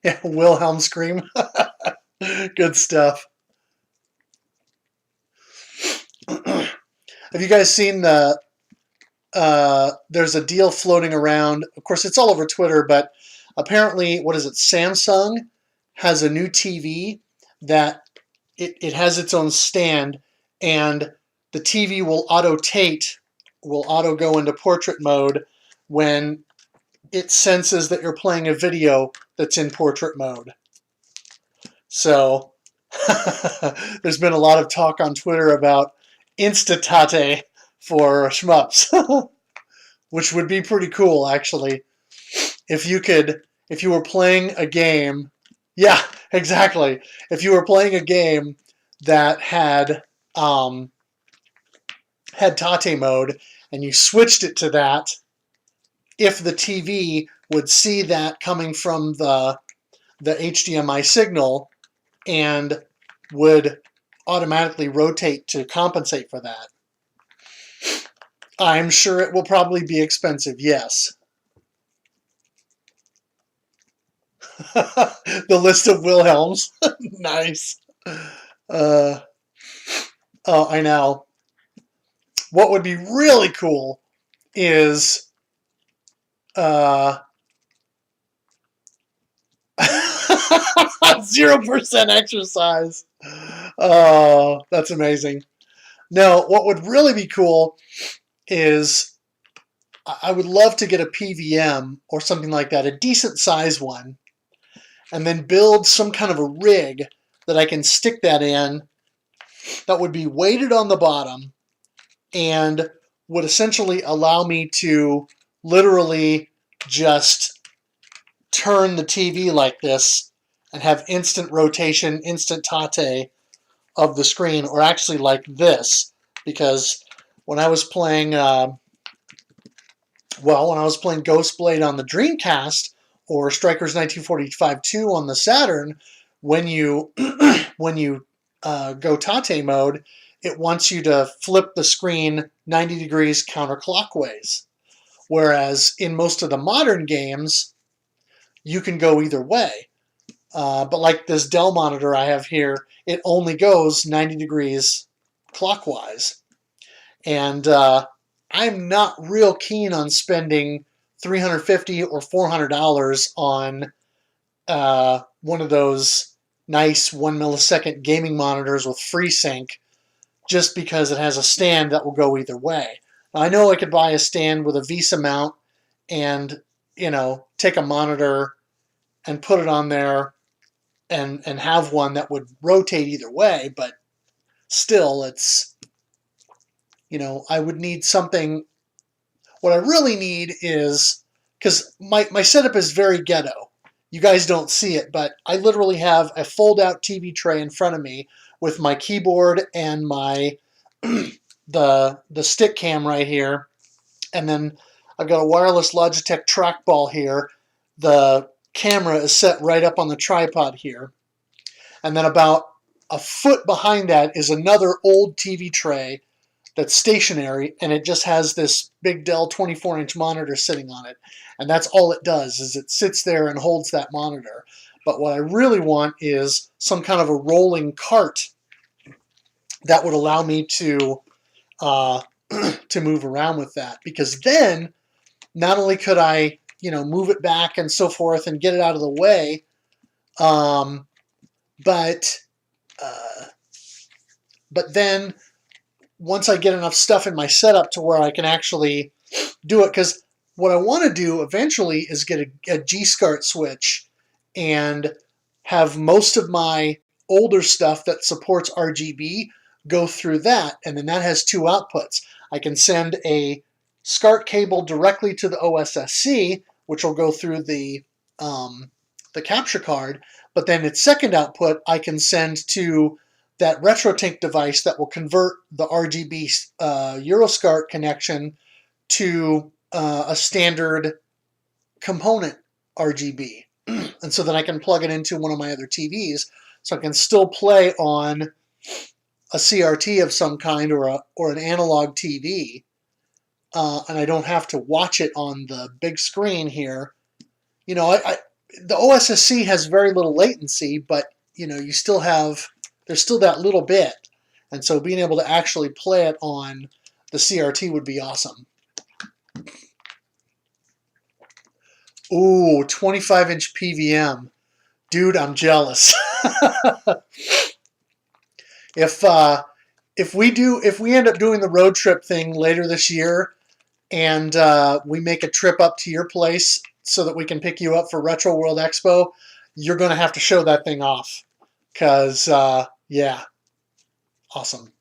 yeah, Wilhelm scream. Good stuff. Have you guys seen there's a deal floating around. Of course, it's all over Twitter, but apparently, Samsung has a new TV that it has its own stand, and the TV will auto go into portrait mode when it senses that you're playing a video that's in portrait mode. So there's been a lot of talk on Twitter about Insta-Tate for shmups, which would be pretty cool, actually. If you were playing a game, yeah, exactly. If you were playing a game that had Tate mode and you switched it to that, if the TV would see that coming from the HDMI signal and would automatically rotate to compensate for that. I'm sure it will probably be expensive, yes. The list of Wilhelms. Nice. Oh, I know. What would be really cool is 0% exercise. Oh, that's amazing. No, what would really be cool is I would love to get a PVM or something like that, a decent size one, and then build some kind of a rig that I can stick that in that would be weighted on the bottom and would essentially allow me to literally just turn the TV like this and have instant rotation, instant tate of the screen, or actually like this, because when I was playing, when I was playing Ghostblade on the Dreamcast or Strikers 1945 2 on the Saturn, when you go tate mode, it wants you to flip the screen 90 degrees counterclockwise. Whereas in most of the modern games, you can go either way. But like this Dell monitor I have here, it only goes 90 degrees clockwise. And I'm not real keen on spending $350 or $400 on one of those nice 1 millisecond gaming monitors with FreeSync just because it has a stand that will go either way. Now, I know I could buy a stand with a VESA mount and, take a monitor and put it on there and have one that would rotate either way, but still, it's, I would need something. What I really need is, because my setup is very ghetto. You guys don't see it, but I literally have a fold-out TV tray in front of me with my keyboard and my the stick cam right here, and then I've got a wireless Logitech trackball here. The camera is set right up on the tripod here, and then about a foot behind that is another old TV tray that's stationary, and it just has this big Dell 24-inch monitor sitting on it. And that's all it does, is it sits there and holds that monitor. But what I really want is some kind of a rolling cart that would allow me to to move around with that. Because then, not only could I, move it back and so forth and get it out of the way, but then once I get enough stuff in my setup to where I can actually do it, because what I want to do eventually is get a G-SCART switch and have most of my older stuff that supports RGB go through that, and then that has two outputs. I can send a SCART cable directly to the OSSC, which will go through the capture card, but then its second output I can send to that RetroTink device that will convert the RGB Euroscart connection to a standard component RGB. And so then I can plug it into one of my other TVs, so I can still play on a CRT of some kind or an analog TV, and I don't have to watch it on the big screen here. The OSSC has very little latency, but you still have, there's still that little bit, and so being able to actually play it on the CRT would be awesome. Ooh, 25-inch PVM. Dude, I'm jealous. If we end up doing the road trip thing later this year, and we make a trip up to your place so that we can pick you up for Retro World Expo, you're going to have to show that thing off. Because, yeah, awesome.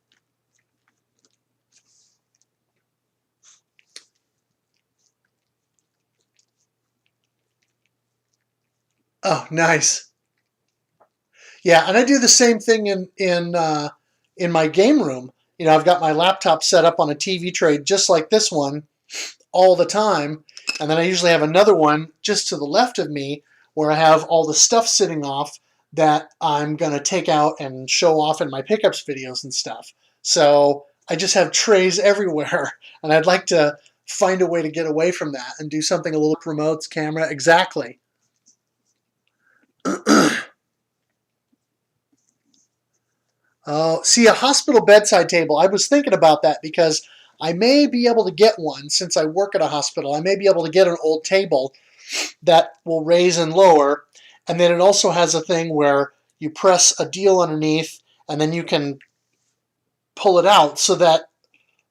Oh, nice. Yeah, and I do the same thing in my game room. I've got my laptop set up on a TV tray just like this one all the time, And then I usually have another one just to the left of me where I have all the stuff sitting off that I'm going to take out and show off in my pickups videos and stuff. So I just have trays everywhere, and I'd like to find a way to get away from that and do something a little remotes, camera, exactly. Oh, see, a hospital bedside table. I was thinking about that because I may be able to get one since I work at a hospital. I may be able to get an old table that will raise and lower, and then it also has a thing where you press a deal underneath and then you can pull it out so that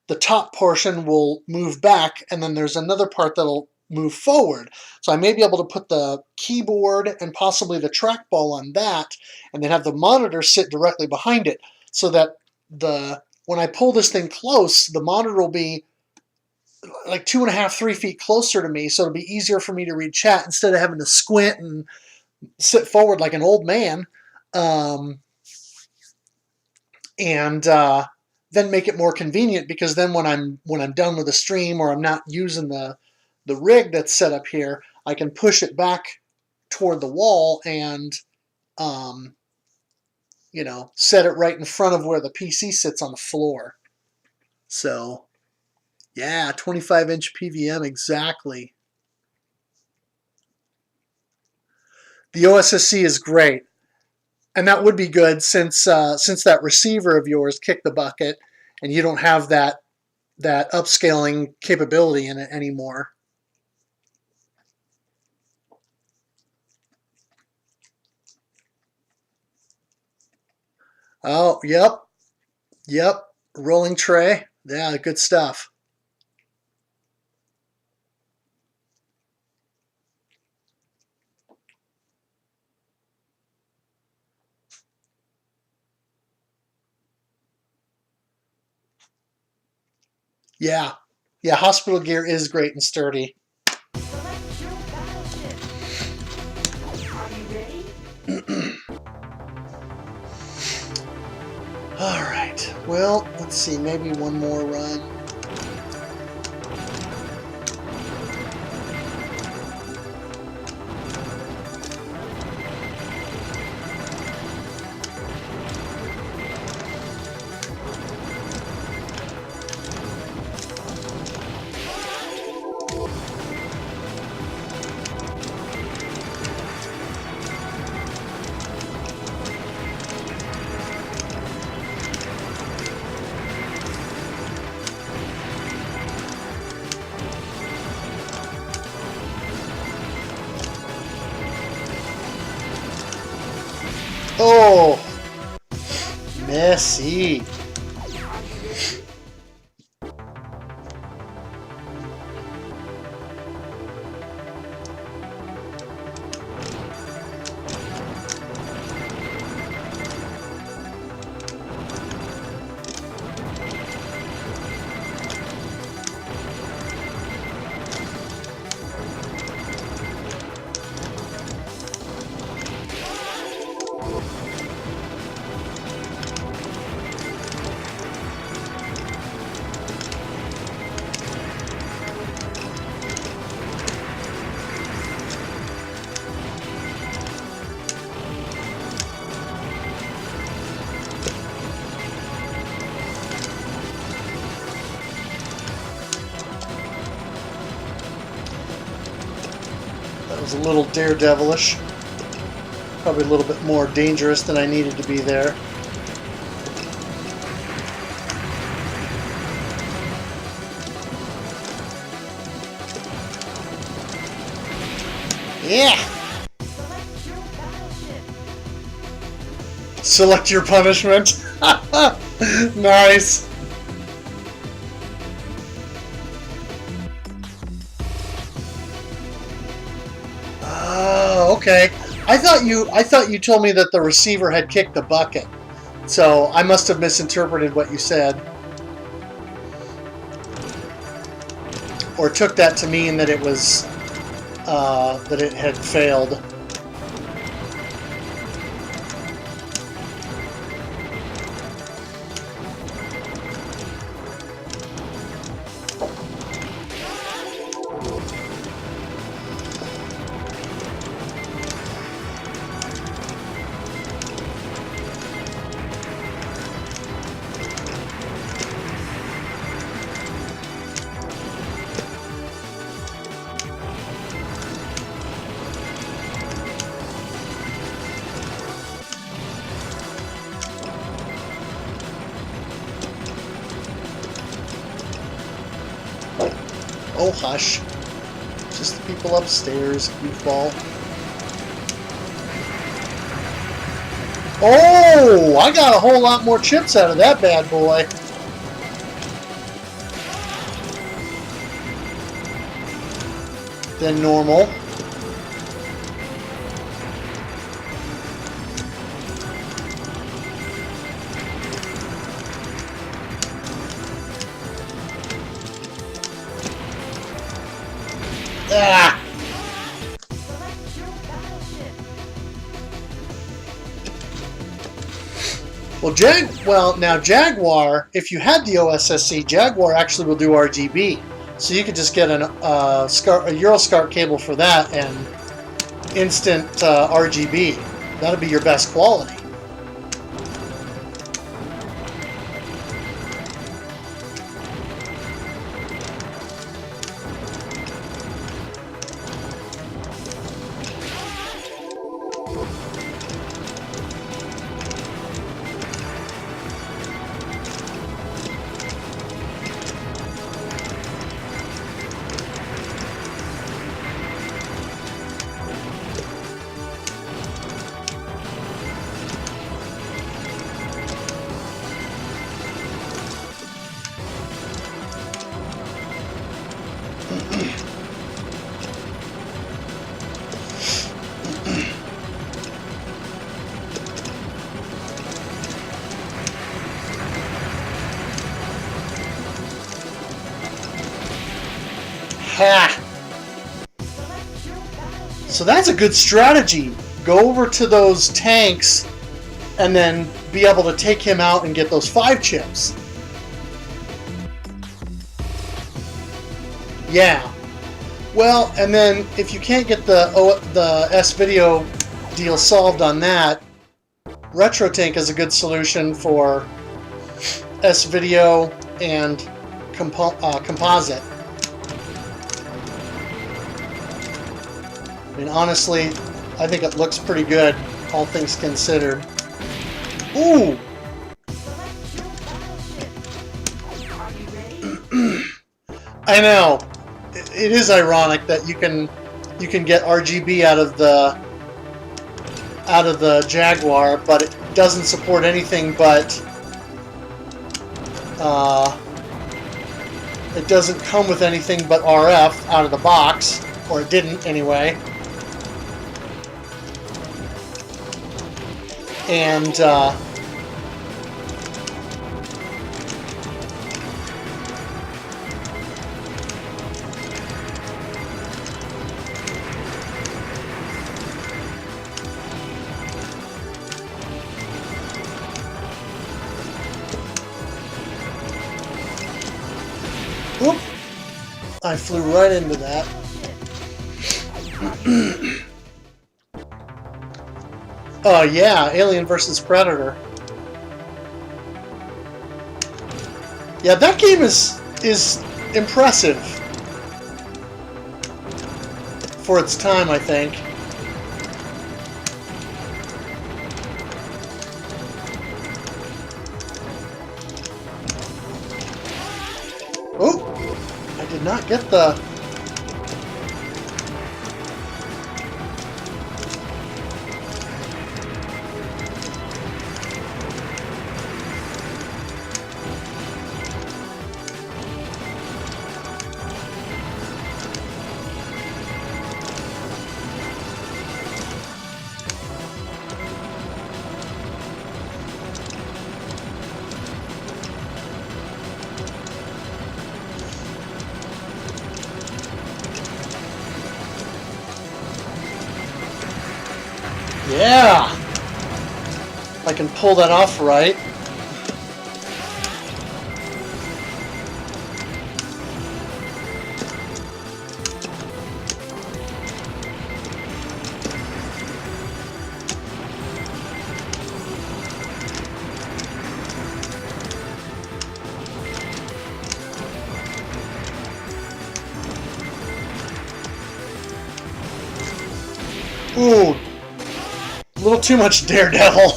the top portion will move back, and then there's another part that'll move forward. So I may be able to put the keyboard and possibly the trackball on that, and then have the monitor sit directly behind it, so that when I pull this thing close, the monitor will be like 2.5, 3 feet closer to me, so it'll be easier for me to read chat instead of having to squint and sit forward like an old man. Then make it more convenient, because then when I'm done with the stream, or I'm not using the rig that's set up here, I can push it back toward the wall and set it right in front of where the PC sits on the floor. So yeah, 25-inch PVM, exactly. The OSSC is great. And that would be good since that receiver of yours kicked the bucket and you don't have that upscaling capability in it anymore. Oh, yep, rolling tray. Yeah, good stuff. Yeah, hospital gear is great and sturdy. Select your battleship. Are you ready? All right, well, let's see, maybe one more run. Oh, messy. That was a little daredevilish. Probably a little bit more dangerous than I needed to be there. Yeah! Select your punishment. Nice. Oh, okay. I thought you told me that the receiver had kicked the bucket. So I must have misinterpreted what you said. Or took that to mean that it was that it had failed. Oh, hush. Just the people upstairs, goofball. Oh, I got a whole lot more chips out of that bad boy. Than normal. Ah! Select your battleship. Well, now Jaguar, if you had the OSSC, Jaguar actually will do RGB. So you could just get a Euroscart cable for that and instant RGB. That'll be your best quality. Ha! Select your battleship. So that's a good strategy. Go over to those tanks and then be able to take him out and get those 5 chips. Yeah. Well, and then if you can't get the S-Video deal solved on that, RetroTank is a good solution for S-Video and composite. I mean, honestly, I think it looks pretty good, all things considered. Ooh! Select your battleship. Are you ready? I know. It is ironic that you can get RGB out of the Jaguar, but it doesn't support anything but it doesn't come with anything but RF out of the box, or it didn't anyway. And whoop! I flew right into that. Oh yeah, Alien vs. Predator. Yeah, that game is impressive for its time, I think. Oh, I did not get the... Yeah! I can pull that off right. Ooh, a little too much Daredevil.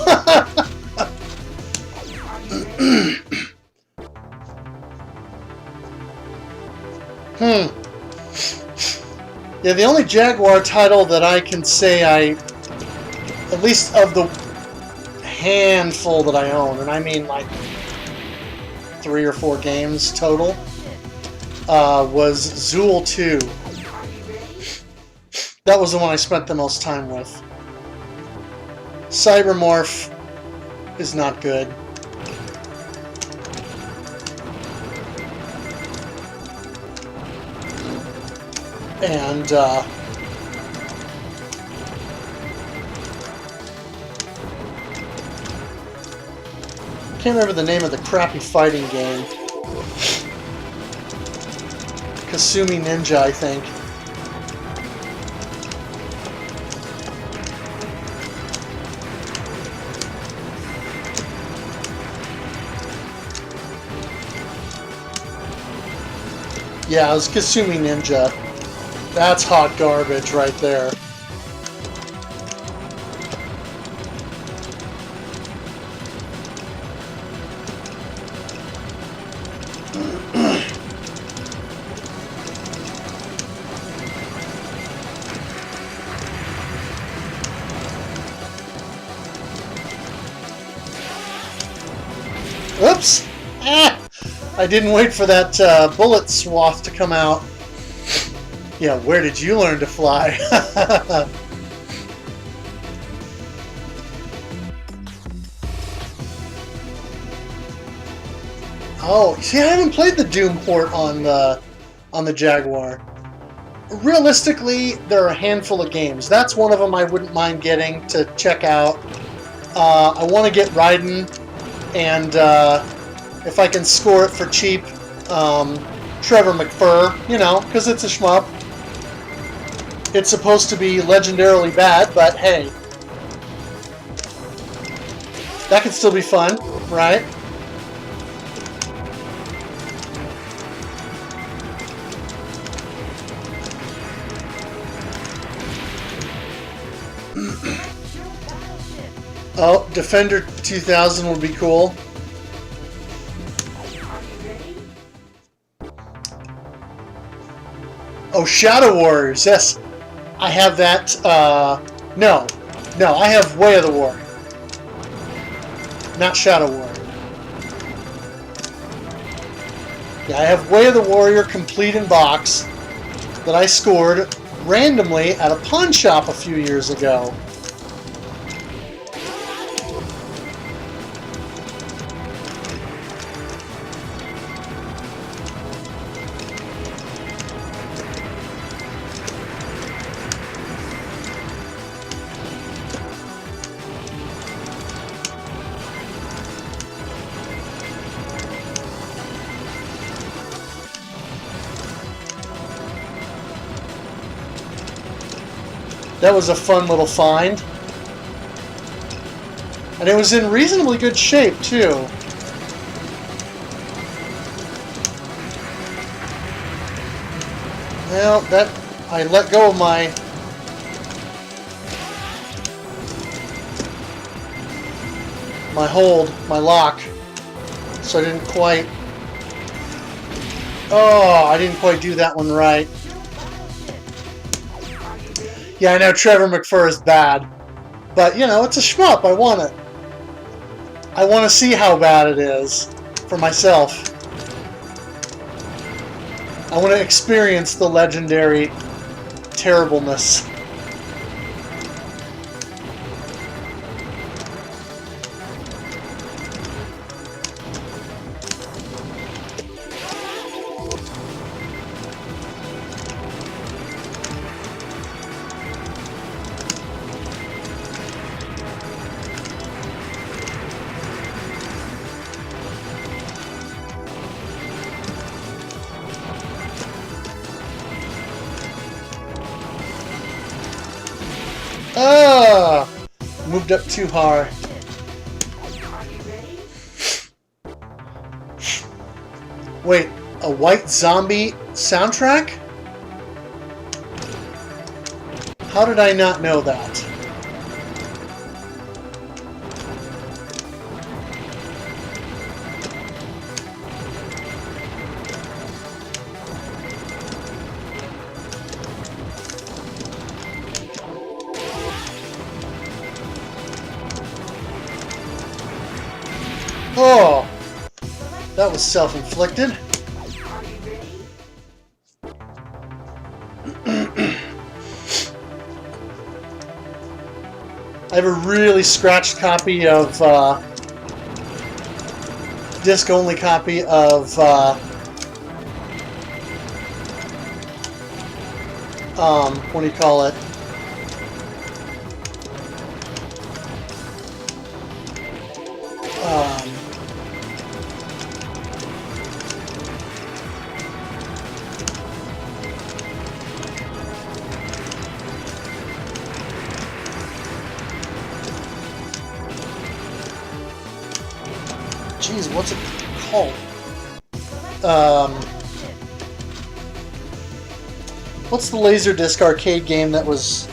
Yeah, the only Jaguar title that I can say at least of the handful that I own, and I mean like 3 or 4 games total, was Zool 2. That was the one I spent the most time with. Cybermorph is not good. And can't remember the name of the crappy fighting game. Kasumi Ninja, I think. Yeah, it was Kasumi Ninja. That's hot garbage right there. Oops! Ah! I didn't wait for that bullet swath to come out. Yeah, where did you learn to fly? Oh, see, I haven't played the Doom port on the Jaguar. Realistically, there are a handful of games. That's one of them I wouldn't mind getting to check out. I want to get Raiden, and if I can score it for cheap, Trevor McFur, you know, because it's a shmup. It's supposed to be legendarily bad, but hey, that could still be fun, right? Oh, Defender 2000 would be cool. Oh, Shadow Warriors, yes. I have that, no, I have Way of the Warrior. Not Shadow Warrior. Yeah, I have Way of the Warrior complete in box that I scored randomly at a pawn shop a few years ago. That was a fun little find. And it was in reasonably good shape, too. Well, that... I let go of my... hold, my lock. So I didn't quite... Oh, I didn't quite do that one right. Yeah, I know Trevor McFur is bad, but, you know, it's a shmup. I want it. I want to see how bad it is for myself. I want to experience the legendary terribleness. Ah! Moved up too hard. Wait, a White Zombie soundtrack? How did I not know that? Oh, that was self-inflicted. Are you ready? I have a really scratched copy of, disc-only copy of, what do you call it? Jeez, what's it called? What's the Laserdisc arcade game that was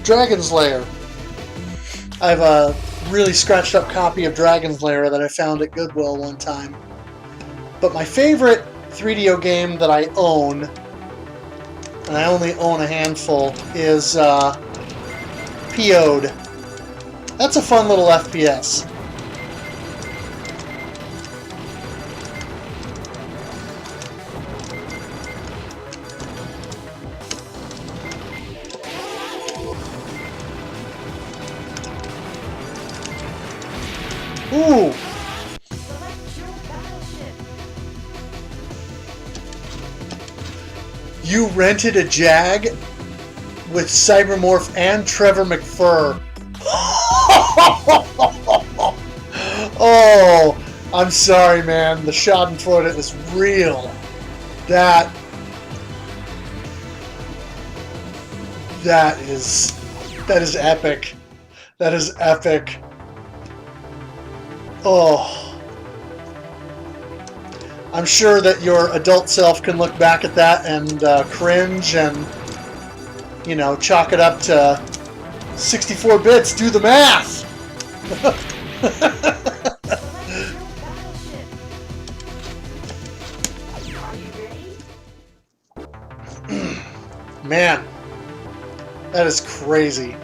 Dragon's Lair? I have a really scratched up copy of Dragon's Lair that I found at Goodwill one time. But my favorite 3DO game that I own, and I only own a handful, is PO'd. That's a fun little FPS. Ooh! Select your battleship. You rented a Jag with Cybermorph and Trevor McFur. Oh, I'm sorry, man. The Schadenfreude is real. That is epic. That is epic. Oh. I'm sure that your adult self can look back at that and cringe and, you know, chalk it up to 64 bits. Do the math! Are you ready? Man, that is crazy.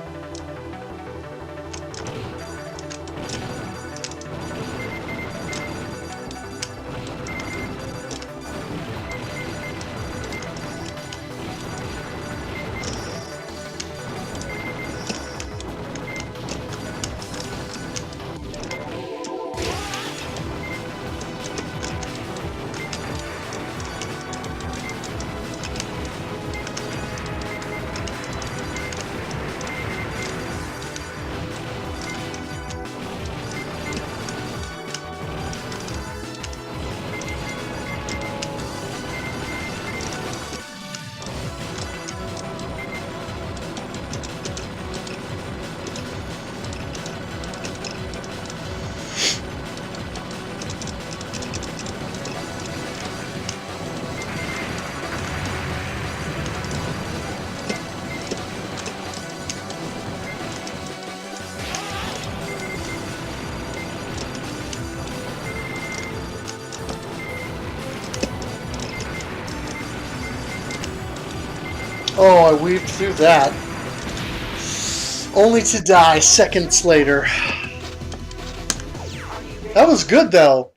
Oh, I weaved through that. Only to die seconds later. That was good, though.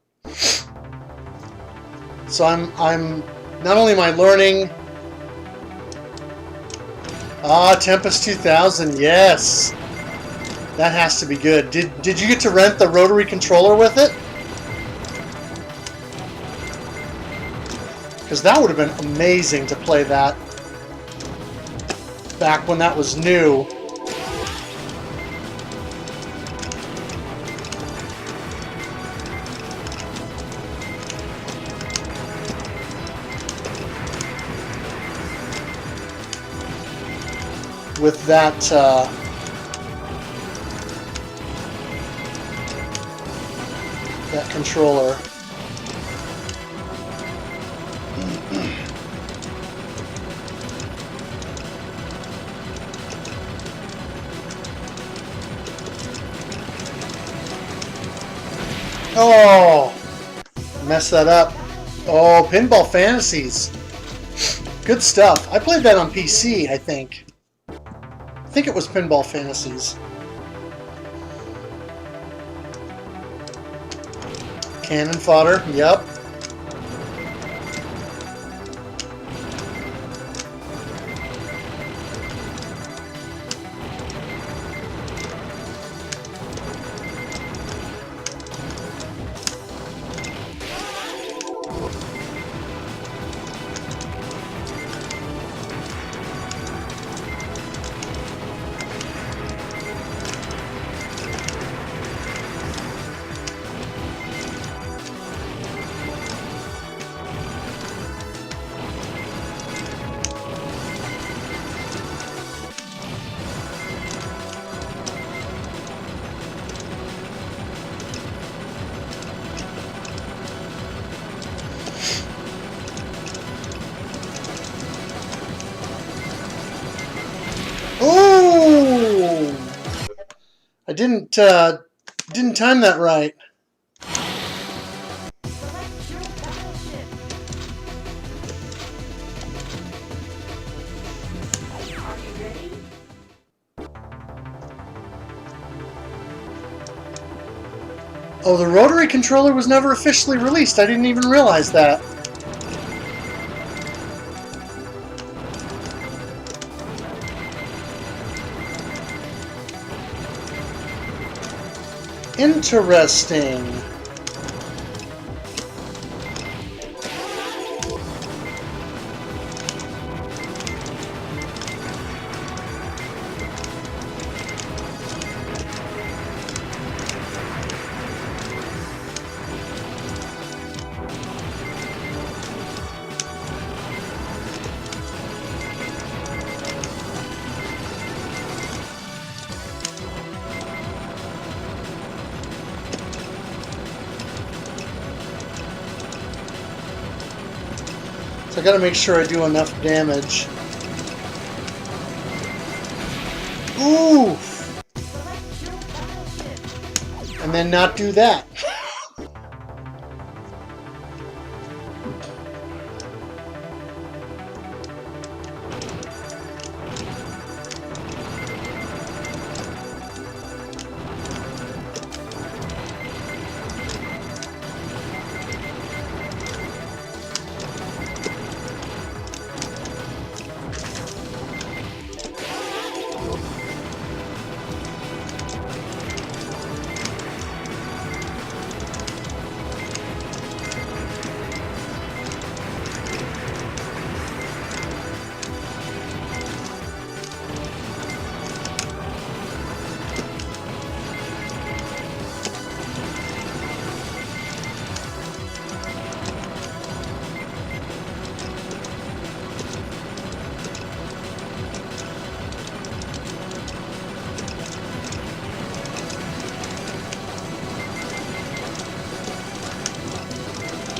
So I'm not only am I learning. Ah, Tempest 2000, yes. That has to be good. Did you get to rent the rotary controller with it? Because that would have been amazing to play that back when that was new. With that that controller. Oh, mess that up. Oh, Pinball Fantasies. Good stuff. I played that on PC, I think. I think it was Pinball Fantasies. Cannon fodder, yep. Ooh! I didn't time that right. Select your battleship. Are you ready? Oh, the rotary controller was never officially released. I didn't even realize that. Interesting. So I gotta make sure I do enough damage. Ooh! Select your battleship. And then not do that.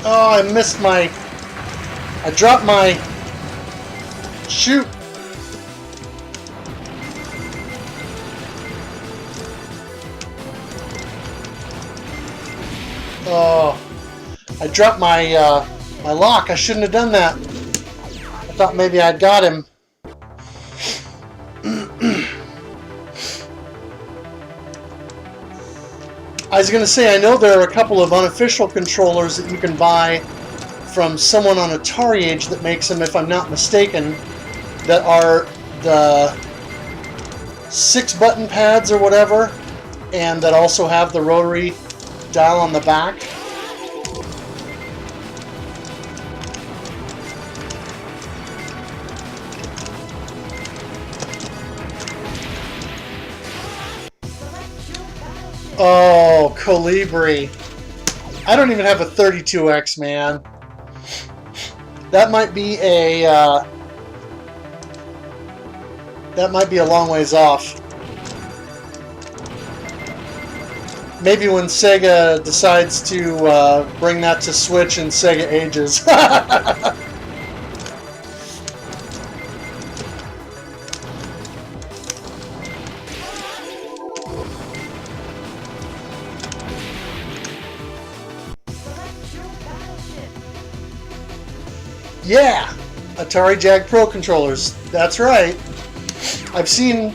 Oh, I missed my... I dropped my... Shoot! Oh, I dropped my my lock. I shouldn't have done that. I thought maybe I'd got him. I was going to say, I know there are a couple of unofficial controllers that you can buy from someone on Atari Age that makes them, if I'm not mistaken, that are the 6-button pads or whatever, and that also have the rotary dial on the back. Oh, Colibri. I don't even have a 32X, man. That might be a long ways off. Maybe when Sega decides to bring that to Switch and Sega Ages. Yeah, Atari Jag Pro controllers. That's right. I've seen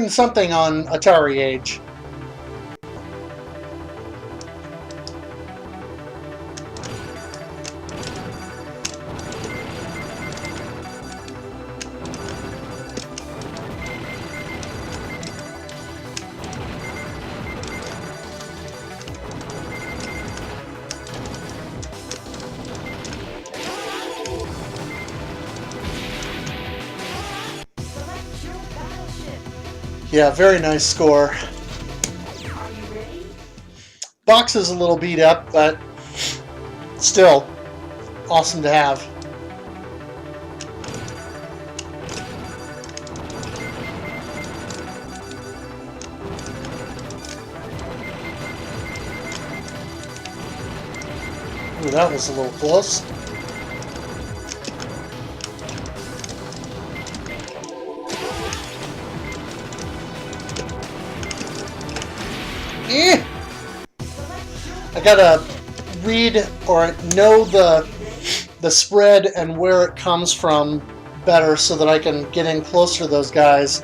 something on Atari Age. Yeah, very nice score. Are you ready? Box is a little beat up, but still awesome to have. Ooh, that was a little close. Eh. I gotta read or know the spread and where it comes from better so that I can get in closer to those guys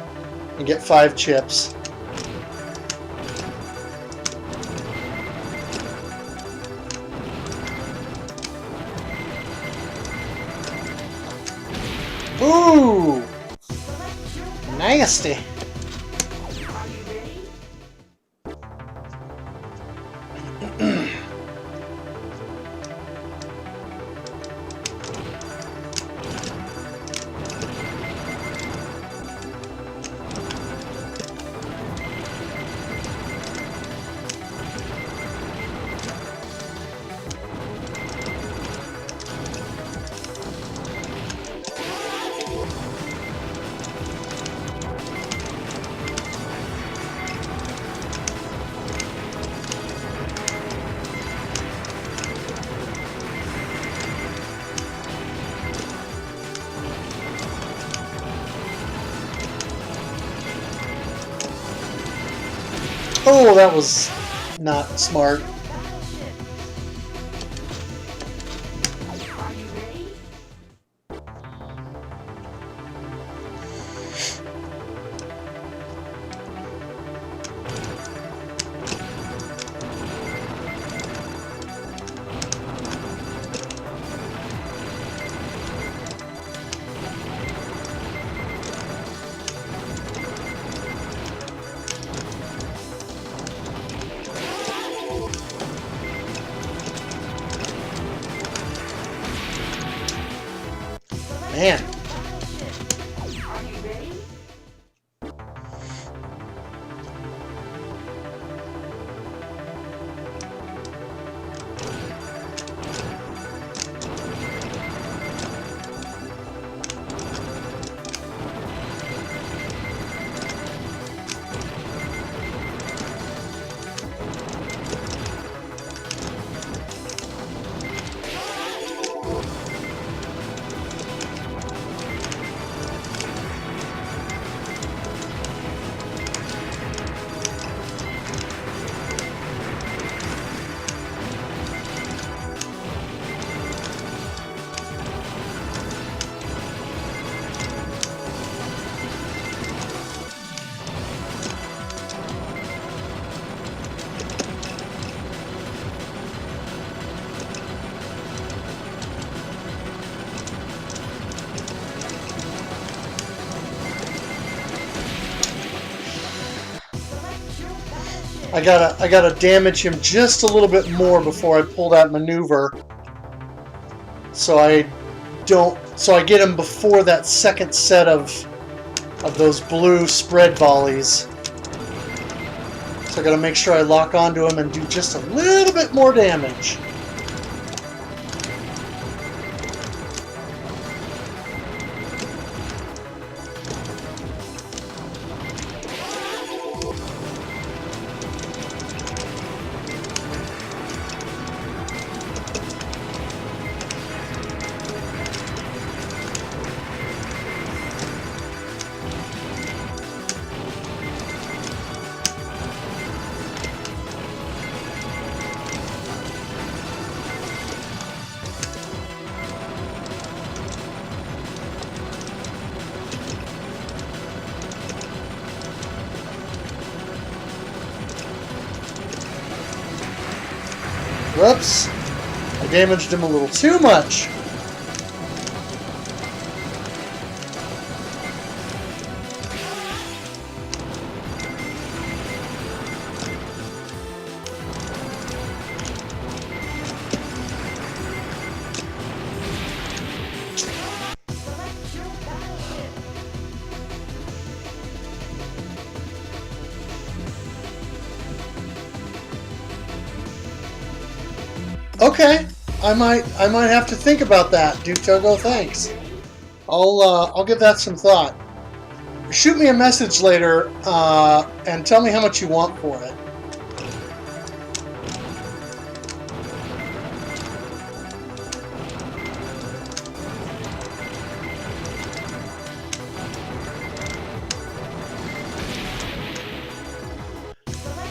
and get 5 chips. Ooh! Nasty! Are you ready? Oh, that was not smart. Are you ready? Man. Are you ready? I gotta damage him just a little bit more before I pull that maneuver. So I get him before that second set of those blue spread volleys. So I gotta make sure I lock onto him and do just a little bit more damage. Whoops. I damaged him a little too much. Okay, I might have to think about that, Duke Togo. Thanks. I'll give that some thought. Shoot me a message later and tell me how much you want for it.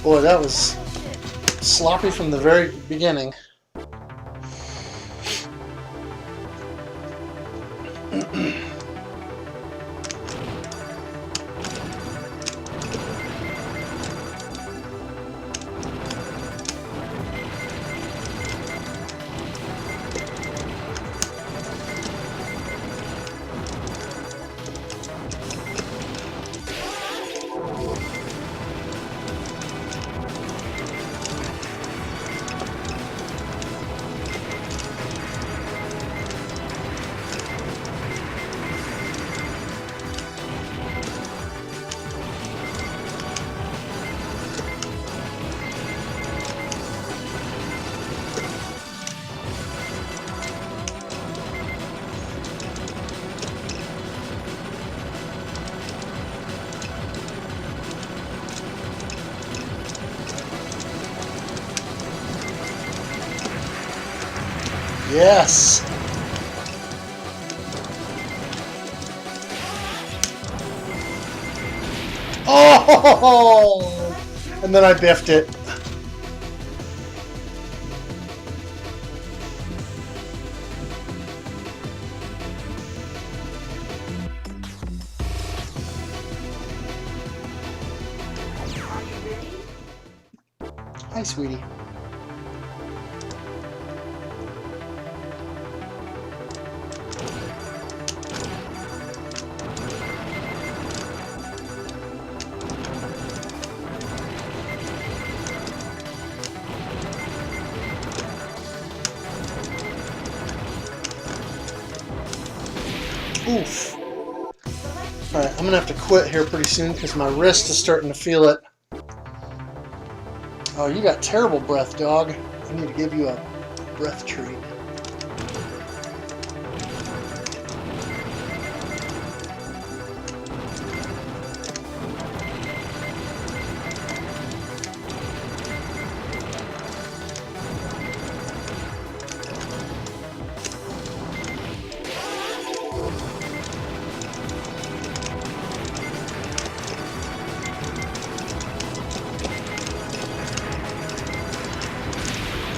Boy, that was sloppy from the very beginning. Yes. Oh! And then I biffed it. Are you ready? Hi, sweetie. Oof. Alright, I'm gonna have to quit here pretty soon because my wrist is starting to feel it. Oh, you got terrible breath, dog. I need to give you a breath treat.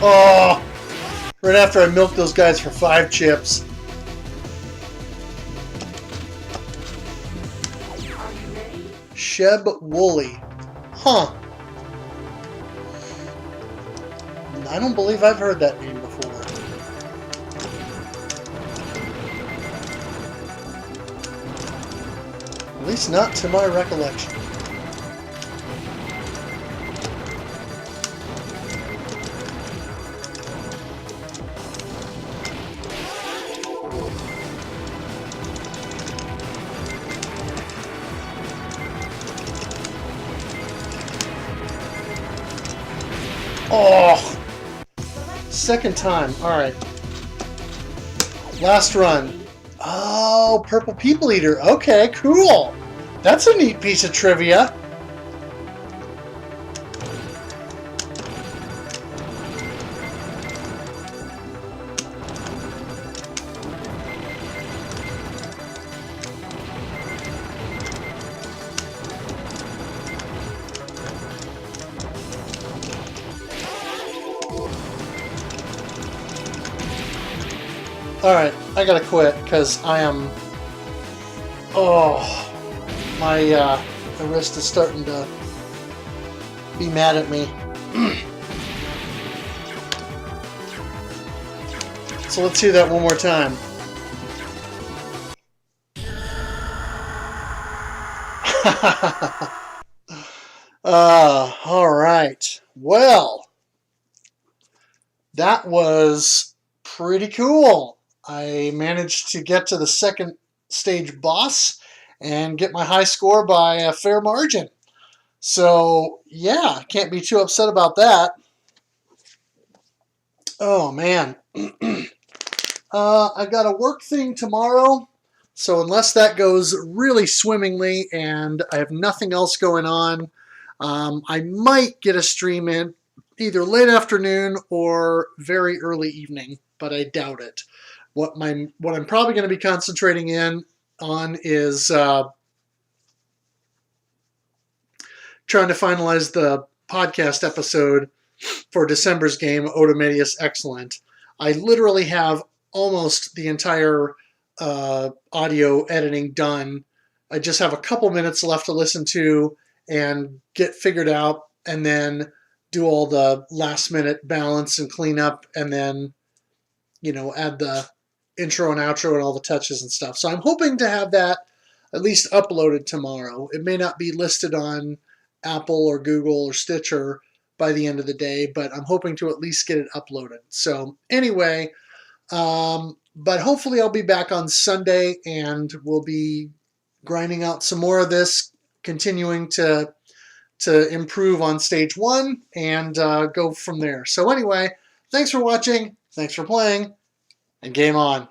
Oh! Right after I milked those guys for 5 chips. Are you ready? Sheb Woolley. Huh. I don't believe I've heard that name before. At least not to my recollection. Oh! Second time. Alright. Last run. Oh, Purple People Eater. Okay, cool. That's a neat piece of trivia. Alright, I gotta quit because I am... Oh, my the wrist is starting to be mad at me. So let's hear that one more time. Alright. Well, that was pretty cool. I managed to get to the second stage boss and get my high score by a fair margin. So, yeah, can't be too upset about that. Oh man. I got a work thing tomorrow, so unless that goes really swimmingly and I have nothing else going on, I might get a stream in either late afternoon or very early evening, but I doubt it. What I'm probably going to be concentrating in on is trying to finalize the podcast episode for December's game, Odomedius Excellent. I literally have almost the entire audio editing done. I just have a couple minutes left to listen to and get figured out, and then do all the last minute balance and cleanup, and then, add the intro and outro and all the touches and stuff. So I'm hoping to have that at least uploaded tomorrow. It may not be listed on Apple or Google or Stitcher by the end of the day, but I'm hoping to at least get it uploaded. So anyway, but hopefully I'll be back on Sunday and we'll be grinding out some more of this, continuing to improve on stage 1 and go from there. So anyway, thanks for watching, thanks for playing, and game on.